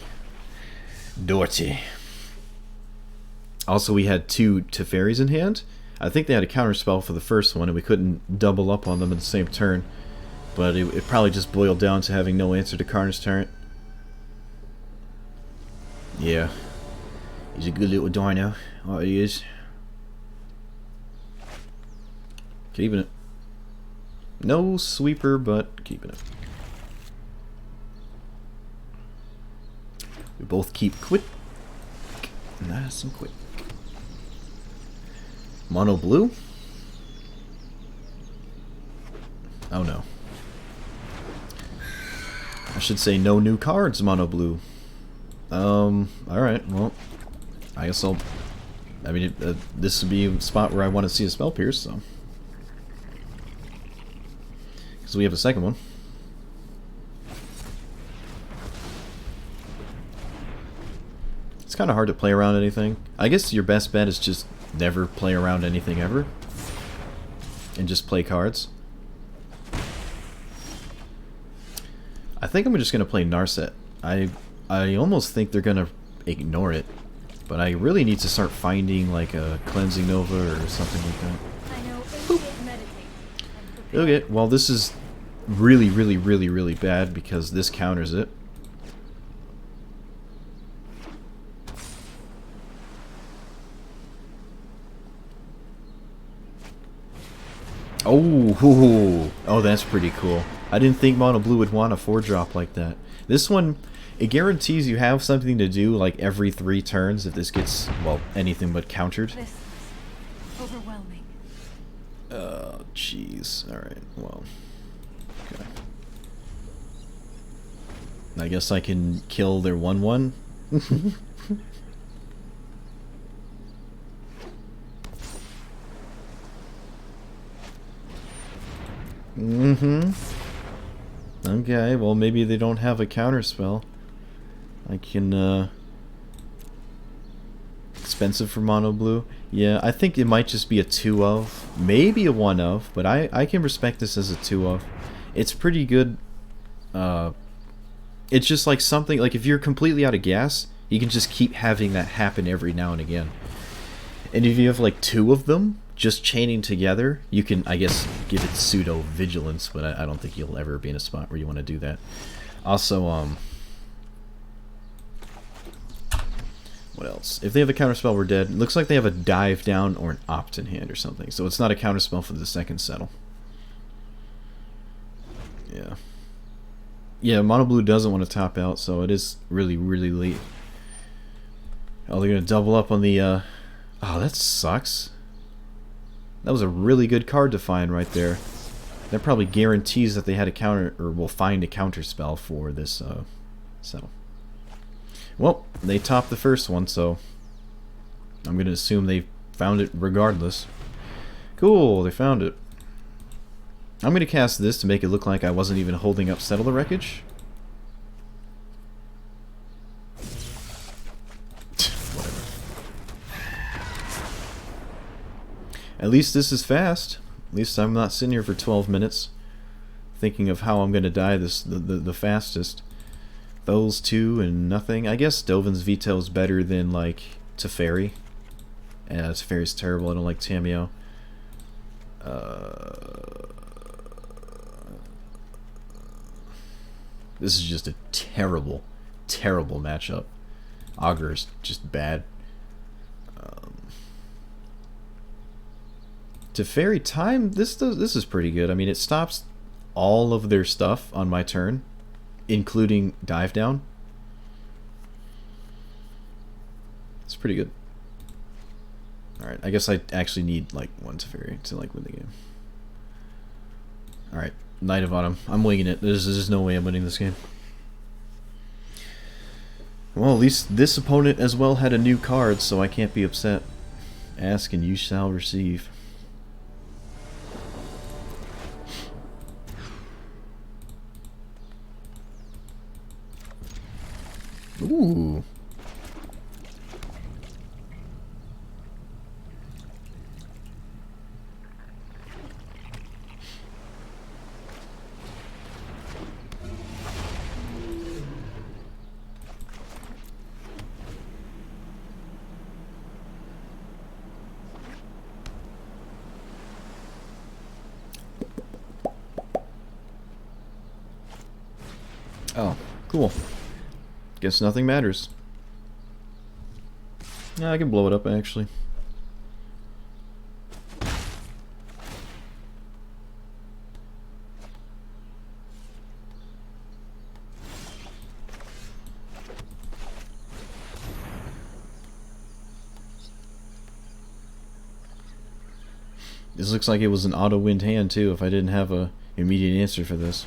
Dirty. Also, we had 2 Teferis in hand. I think they had a counterspell for the first one, and we couldn't double up on them in the same turn. But it probably just boiled down to having no answer to Carnage Tyrant. Yeah. He's a good little dino. Oh, he is. Keeping it. No sweeper, but keeping it. We both keep quick. Nice and quick. Mono blue? Oh no. I should say no new cards, mono blue. Alright, well. I guess I'll... I mean, this would be a spot where I want to see a Spell Pierce, so... Because we have a second one. It's kind of hard to play around anything. I guess your best bet is just never play around anything ever. And just play cards. I think I'm just going to play Narset. I almost think they're going to ignore it. But I really need to start finding like a Cleansing Nova or something like that. I know meditate. Okay, well this is really, really, really, really bad because this counters it. Oh, that's pretty cool. I didn't think Mono Blue would want a 4-drop like that. This one, it guarantees you have something to do like every 3 turns if this gets, well, anything but countered. This is overwhelming. Oh, jeez. Alright, well. Okay. I guess I can kill their 1/1. Okay, well maybe they don't have a counter spell. I can expensive for mono blue. Yeah, I think it might just be a 2 of, maybe a 1 of, but I can respect this as a 2 of. It's pretty good. It's just like something like if you're completely out of gas, you can just keep having that happen every now and again. And if you have like 2 of them just chaining together, you can, I guess, give it pseudo vigilance, but I don't think you'll ever be in a spot where you want to do that. Also, what else? If they have a counterspell, we're dead. It looks like they have a dive down or an opt in hand or something, so it's not a counterspell for the second settle. Yeah. Yeah, mono blue doesn't want to top out, so it is really, really late. Oh, they're gonna double up on the. Oh, that sucks. That was a really good card to find right there. That probably guarantees that they had a counter, or will find a counter spell for this settle. Well, they topped the first one, so I'm going to assume they found it regardless. Cool, they found it. I'm going to cast this to make it look like I wasn't even holding up Settle the Wreckage. Whatever. At least this is fast. At least I'm not sitting here for 12 minutes thinking of how I'm going to die the fastest. Those two and nothing. I guess Dovin's Veto is better than, like, Teferi. Yeah, Teferi's terrible. I don't like Tamiyo. This is just a terrible, terrible matchup. Augur is just bad. Teferi time, this is pretty good. I mean, it stops all of their stuff on my turn, including dive down. It's pretty good. Alright, I guess I actually need like one Teferi to like win the game. Alright, Knight of Autumn. I'm winging it. There's just no way I'm winning this game. Well, at least this opponent as well had a new card, so I can't be upset. Ask and you shall receive. Ooh. Oh, cool. Guess nothing matters. Yeah, I can blow it up actually. This looks like it was an auto-wind hand too if I didn't have a immediate answer for this.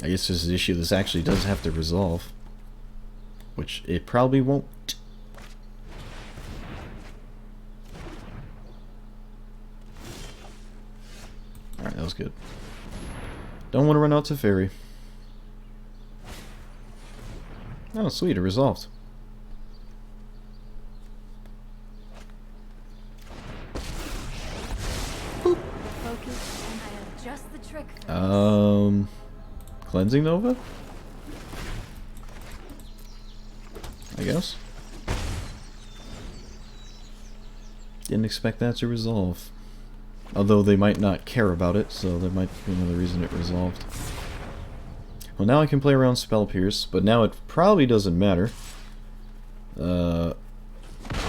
I guess this is an issue this actually does have to resolve, which it probably won't. Alright, that was good. Don't want to run out to Fairy. Oh, sweet, it resolved. Focus, and I have just the trick for this. Cleansing Nova? I guess. Didn't expect that to resolve. Although they might not care about it, so that might be another reason it resolved. Well, now I can play around Spell Pierce, but now it probably doesn't matter. I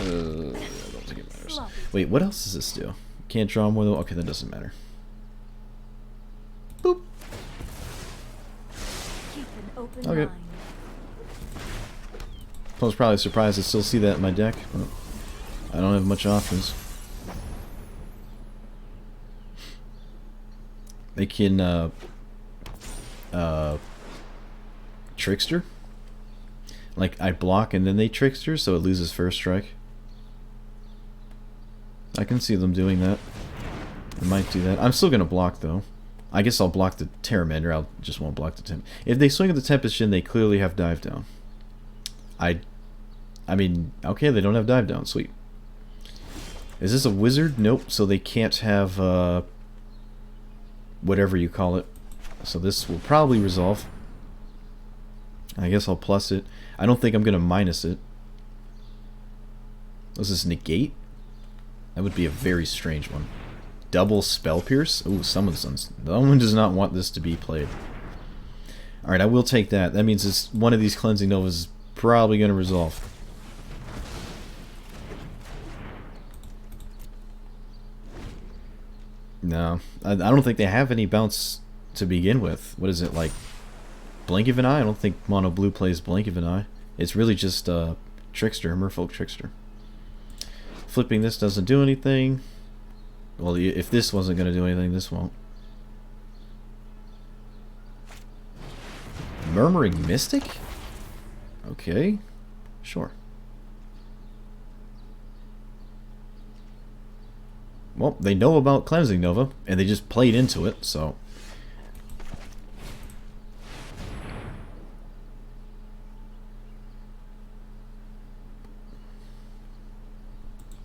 don't think it matters. Wait, what else does this do? Can't draw more than... Okay, that doesn't matter. Boop. Keep an open Okay. mind. I was probably surprised to still see that in my deck, but I don't have much options. They can, Trickster? Like, I block and then they Trickster, so it loses first strike. I can see them doing that. I might do that. I'm still gonna block, though. I guess I'll block the Terramander, I just won't block the Temp. If they swing at the Tempest Shin, they clearly have Dive Down. I mean, okay, they don't have Dive Down, sweet. Is this a wizard? Nope, so they can't have, whatever you call it. So this will probably resolve. I guess I'll plus it. I don't think I'm going to minus it. Was this negate? That would be a very strange one. Double Spell Pierce? Ooh, someone does not want this to be played. Alright, I will take that. That means one of these Cleansing Novas is probably going to resolve. No, I don't think they have any bounce to begin with. What is it, like Blink of an Eye? I don't think Mono Blue plays Blink of an Eye. It's really just Trickster, Merfolk Trickster. Flipping this doesn't do anything. Well, if this wasn't going to do anything, this won't. Murmuring Mystic? Okay, sure. Well, they know about Cleansing Nova, and they just played into it, so...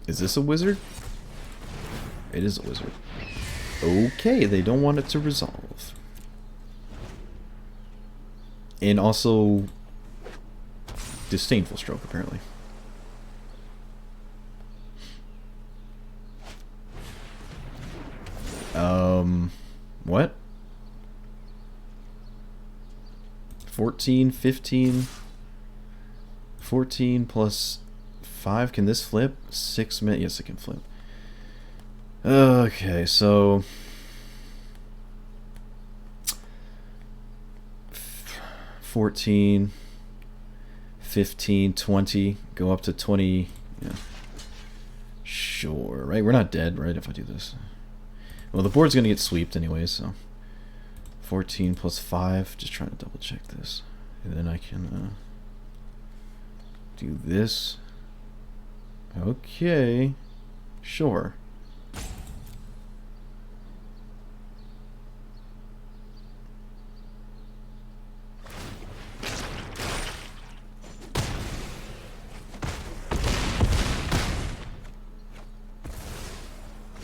Is this a wizard? It is a wizard. Okay, they don't want it to resolve. And also... Disdainful Stroke, apparently. What? 14, 15... 14 plus 5. Can this flip? 6 minutes. Yes, it can flip. Okay, so... 14... 15, 20, go up to 20. Yeah. Sure, right? We're not dead, right, if I do this. Well, the board's going to get sweeped anyway, so... 14 plus 5. Just trying to double check this. And then I can do this. Okay. Sure.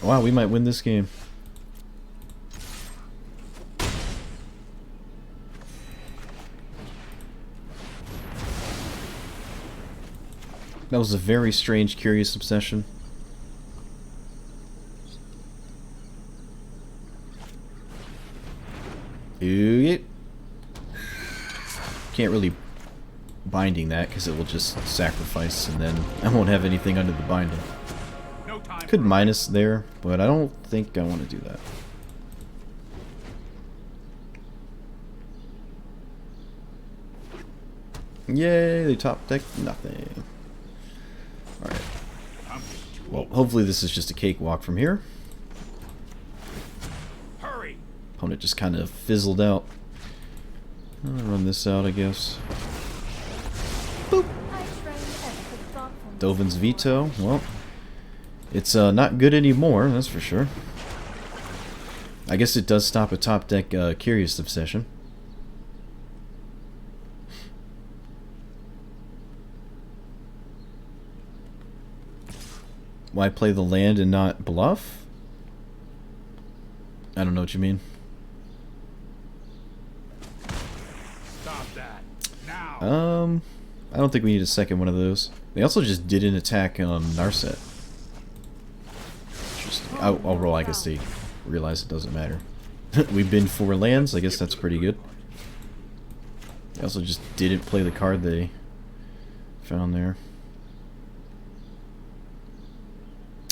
Wow, we might win this game. That was a very strange, curious obsession. Can't really binding that because it will just sacrifice and then I won't have anything under the binding. Could minus there, but I don't think I want to do that. Yay, they top deck nothing. Alright. Well, hopefully this is just a cakewalk from here. Hurry. Opponent just kind of fizzled out. I'll run this out, I guess. Boop. Dovin's Veto. Well, it's not good anymore, that's for sure. I guess it does stop a top deck Curious Obsession. Why play the land and not bluff? I don't know what you mean. Stop that now. I don't think we need a second one of those. They also just didn't attack Narset. Interesting. I'll roll. I guess they realize it doesn't matter. We've been 4 lands. I guess that's pretty good. They also just didn't play the card they found there.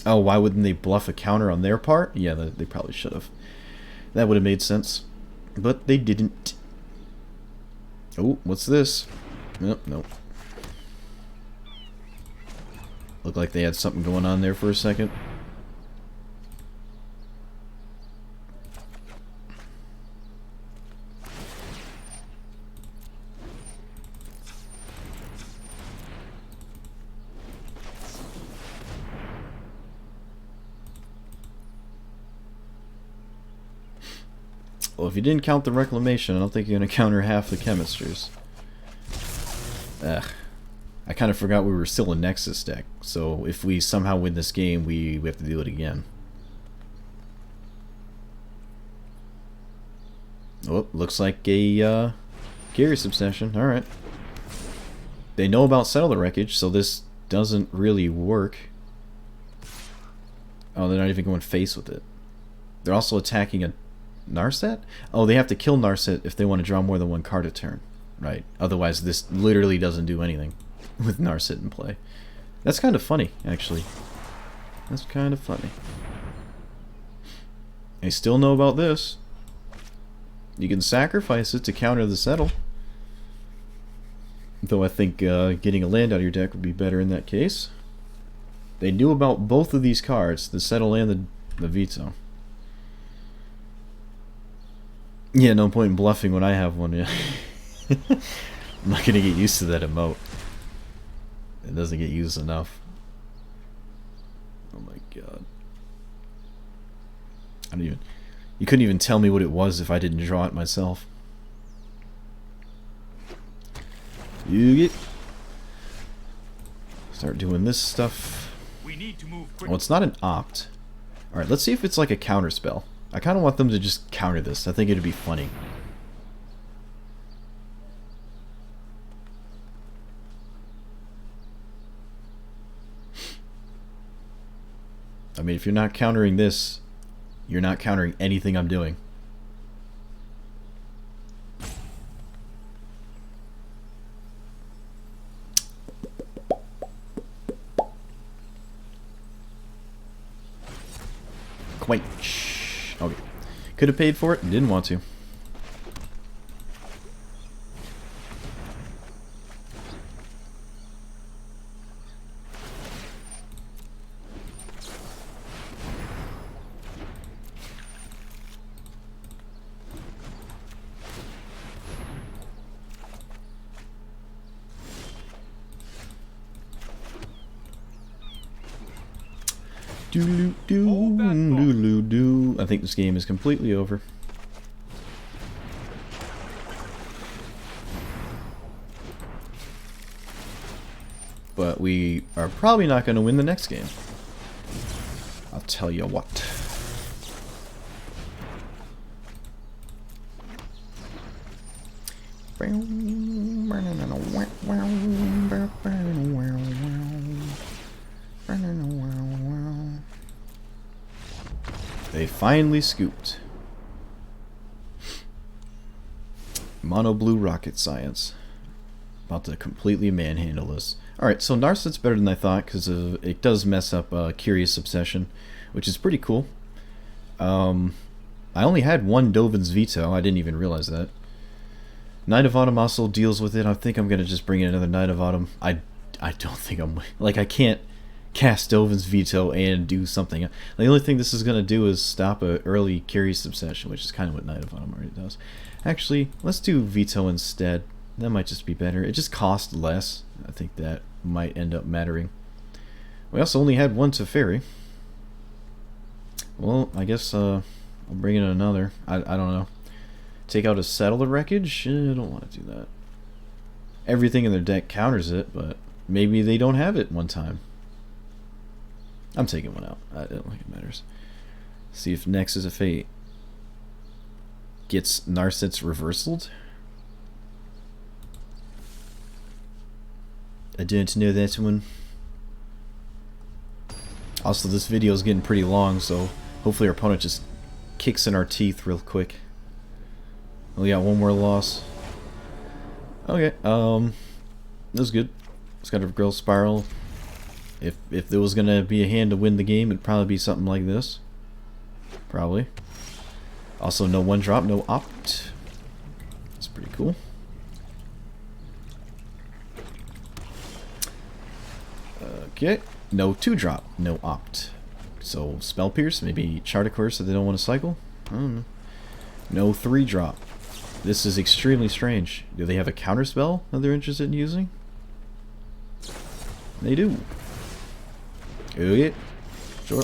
Oh, why wouldn't they bluff a counter on their part? Yeah, they probably should have. That would have made sense. But they didn't. Oh, what's this? Nope, nope. Looked like they had something going on there for a second. Well, if you didn't count the Reclamation, I don't think you're going to counter half the Chemisters. Ugh. I kind of forgot we were still a Nexus deck, so if we somehow win this game, we have to do it again. Oh, looks like a Curious Obsession. Alright. They know about Settle the Wreckage, so this doesn't really work. Oh, they're not even going face with it. They're also attacking a Narset? Oh, they have to kill Narset if they want to draw more than 1 card a turn. Right. Otherwise, this literally doesn't do anything with Narset in play. That's kind of funny, actually. That's kind of funny. I still know about this. You can sacrifice it to counter the settle. Though I think getting a land out of your deck would be better in that case. They knew about both of these cards, the settle and the veto. Yeah, no point in bluffing when I have one. Yeah. I'm not gonna get used to that emote. It doesn't get used enough. Oh my god. I don't even. You couldn't even tell me what it was if I didn't draw it myself. You get. Start doing this stuff. We need to move quickly. Well, it's not an opt. Alright, let's see if it's like a counter spell. I kind of want them to just counter this. I think it'd be funny. I mean, if you're not countering this, you're not countering anything I'm doing. Quench. Okay. Could have paid for it, didn't want to. Doo-doo-doo-doo-doo-doo. I think this game is completely over. But we are probably not going to win the next game. I'll tell you what. They finally scooped. Mono blue rocket science. About to completely manhandle this. Alright, so Narset's better than I thought because it does mess up Curious Obsession, which is pretty cool. I only had one Dovin's Veto. I didn't even realize that. Knight of Autumn also deals with it. I think I'm going to just bring in another Knight of Autumn. I don't think I'm... Like, I can't cast Dovin's Veto and do something. The only thing this is going to do is stop a early Curious Obsession, which is kind of what Knight of Autumn already does. Actually, let's do Veto instead. That might just be better. It just costs less. I think that might end up mattering. We also only had one Teferi. Well, I guess I'll bring in another. I don't know. Take out a Settle the Wreckage? I don't want to do that. Everything in their deck counters it, but maybe they don't have it one time. I'm taking one out. I don't think it matters. See if Nexus of Fate gets Narset's reversaled. I didn't know that one. Also, this video is getting pretty long, so hopefully our opponent just kicks in our teeth real quick. We got one more loss. Okay, that was good. It's got a Grill Spiral. If there was gonna be a hand to win the game, it'd probably be something like this. Probably. Also, no one drop, no opt. That's pretty cool. Okay, no 2-drop, no opt. So Spell Pierce, maybe Chart a Course that they don't want to cycle. I don't know. No 3-drop. This is extremely strange. Do they have a counter spell that they're interested in using? They do. Okay, sure.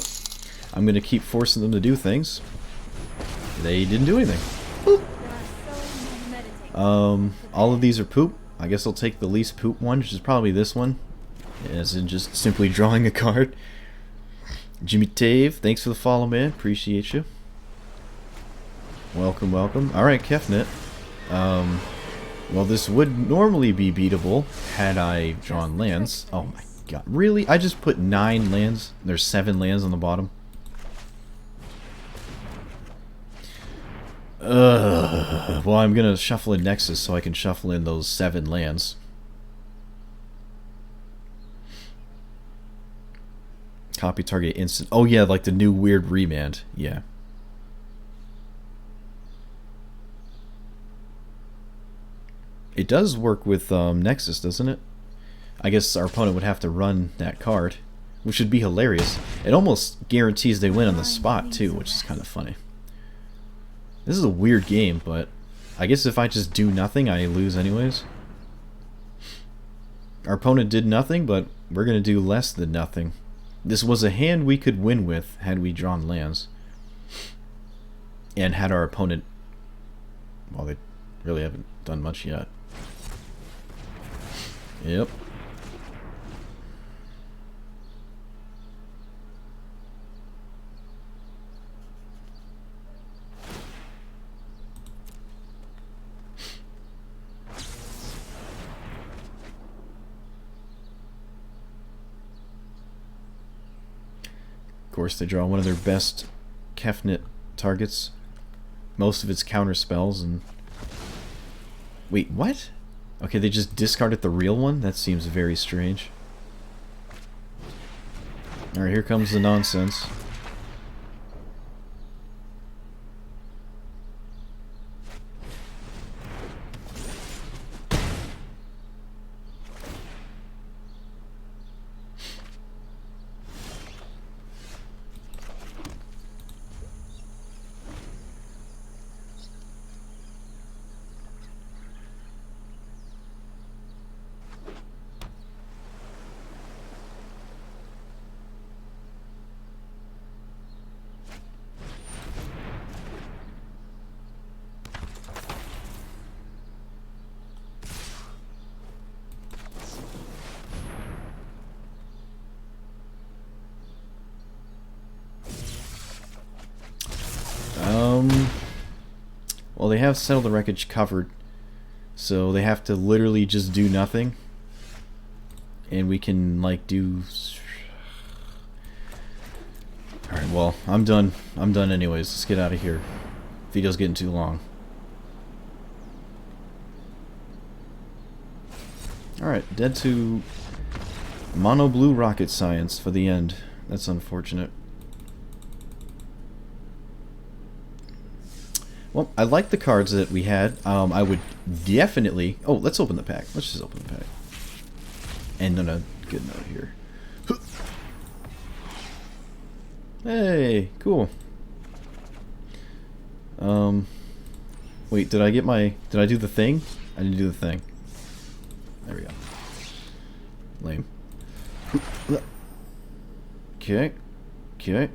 I'm gonna keep forcing them to do things. They didn't do anything. Boop. All of these are poop. I guess I'll take the least poop one, which is probably this one. As in just simply drawing a card. Jimmy Tave, thanks for the follow, man. Appreciate you. Welcome, welcome. Alright, Kefnet. Well, this would normally be beatable had I drawn lands. Oh my god. Really? I just put 9 lands? There's 7 lands on the bottom. Well, I'm gonna shuffle in Nexus so I can shuffle in those 7 lands. Copy target instant. Oh yeah, like the new weird remand. Yeah. It does work with Nexus, doesn't it? I guess our opponent would have to run that card, which would be hilarious. It almost guarantees they win on the spot too, which is kind of funny. This is a weird game, but I guess if I just do nothing, I lose anyways. Our opponent did nothing, but we're going to do less than nothing. This was a hand we could win with had we drawn lands. And had our opponent... Well, they really haven't done much yet. Yep. Of course, they draw one of their best Kefnet targets. Most of its counter spells and... Wait, what? Okay, they just discarded the real one? That seems very strange. Alright, here comes the nonsense. Well, they have Settle the Wreckage covered, so they have to literally just do nothing, and we can like do... Alright, well, I'm done anyways. Let's get out of here. Video's getting too long. Alright, dead to mono blue rocket science for the end. That's unfortunate. Well, I like the cards that we had. I would definitely... Oh, let's open the pack. Let's just open the pack. And on a good note here. Hey, cool. Wait, did I get my... Did I do the thing? I didn't do the thing. There we go. Lame. Okay. Okay.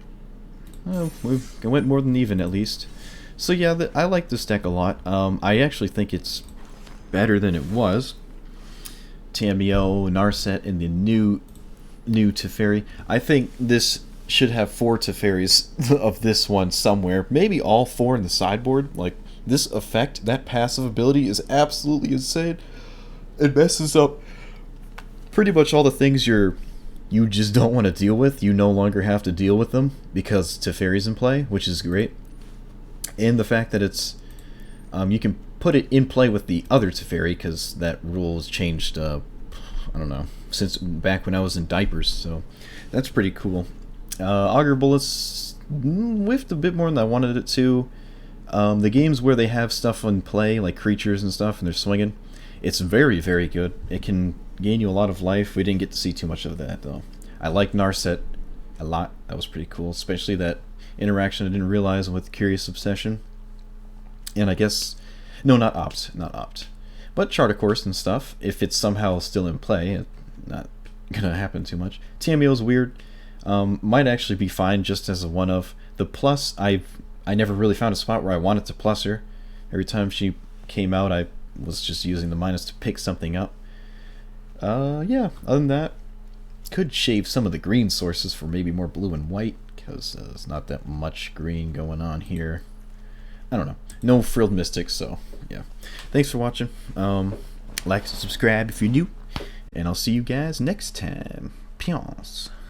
Oh, we went more than even at least. So yeah, I like this deck a lot. I actually think it's better than it was. Tamiyo, Narset, and the new Teferi. I think this should have 4 Teferis of this one somewhere. Maybe all 4 in the sideboard. Like, this effect, that passive ability is absolutely insane. It messes up pretty much all the things you just don't want to deal with. You no longer have to deal with them because Teferi's in play, which is great. And the fact that it's you can put it in play with the other Teferi, because that rule has changed, I don't know, since back when I was in diapers, so that's pretty cool. Augur Bullets whiffed a bit more than I wanted it to. The games where they have stuff in play, like creatures and stuff, and they're swinging, it's very, very good. It can gain you a lot of life. We didn't get to see too much of that, though. I like Narset a lot. That was pretty cool, especially that interaction I didn't realize with Curious Obsession. And I guess... No, not Opt. But Chart a Course and stuff, if it's somehow still in play. It's not gonna happen too much. Tamiyo's weird. Might actually be fine just as a one-of. The plus, I never really found a spot where I wanted to plus her. Every time she came out, I was just using the minus to pick something up. Yeah, other than that, could shave some of the green sources for maybe more blue and white, because there's not that much green going on here. I don't know. No Frilled Mystics, so yeah. Like and subscribe if you're new, and I'll see you guys next time. Peace.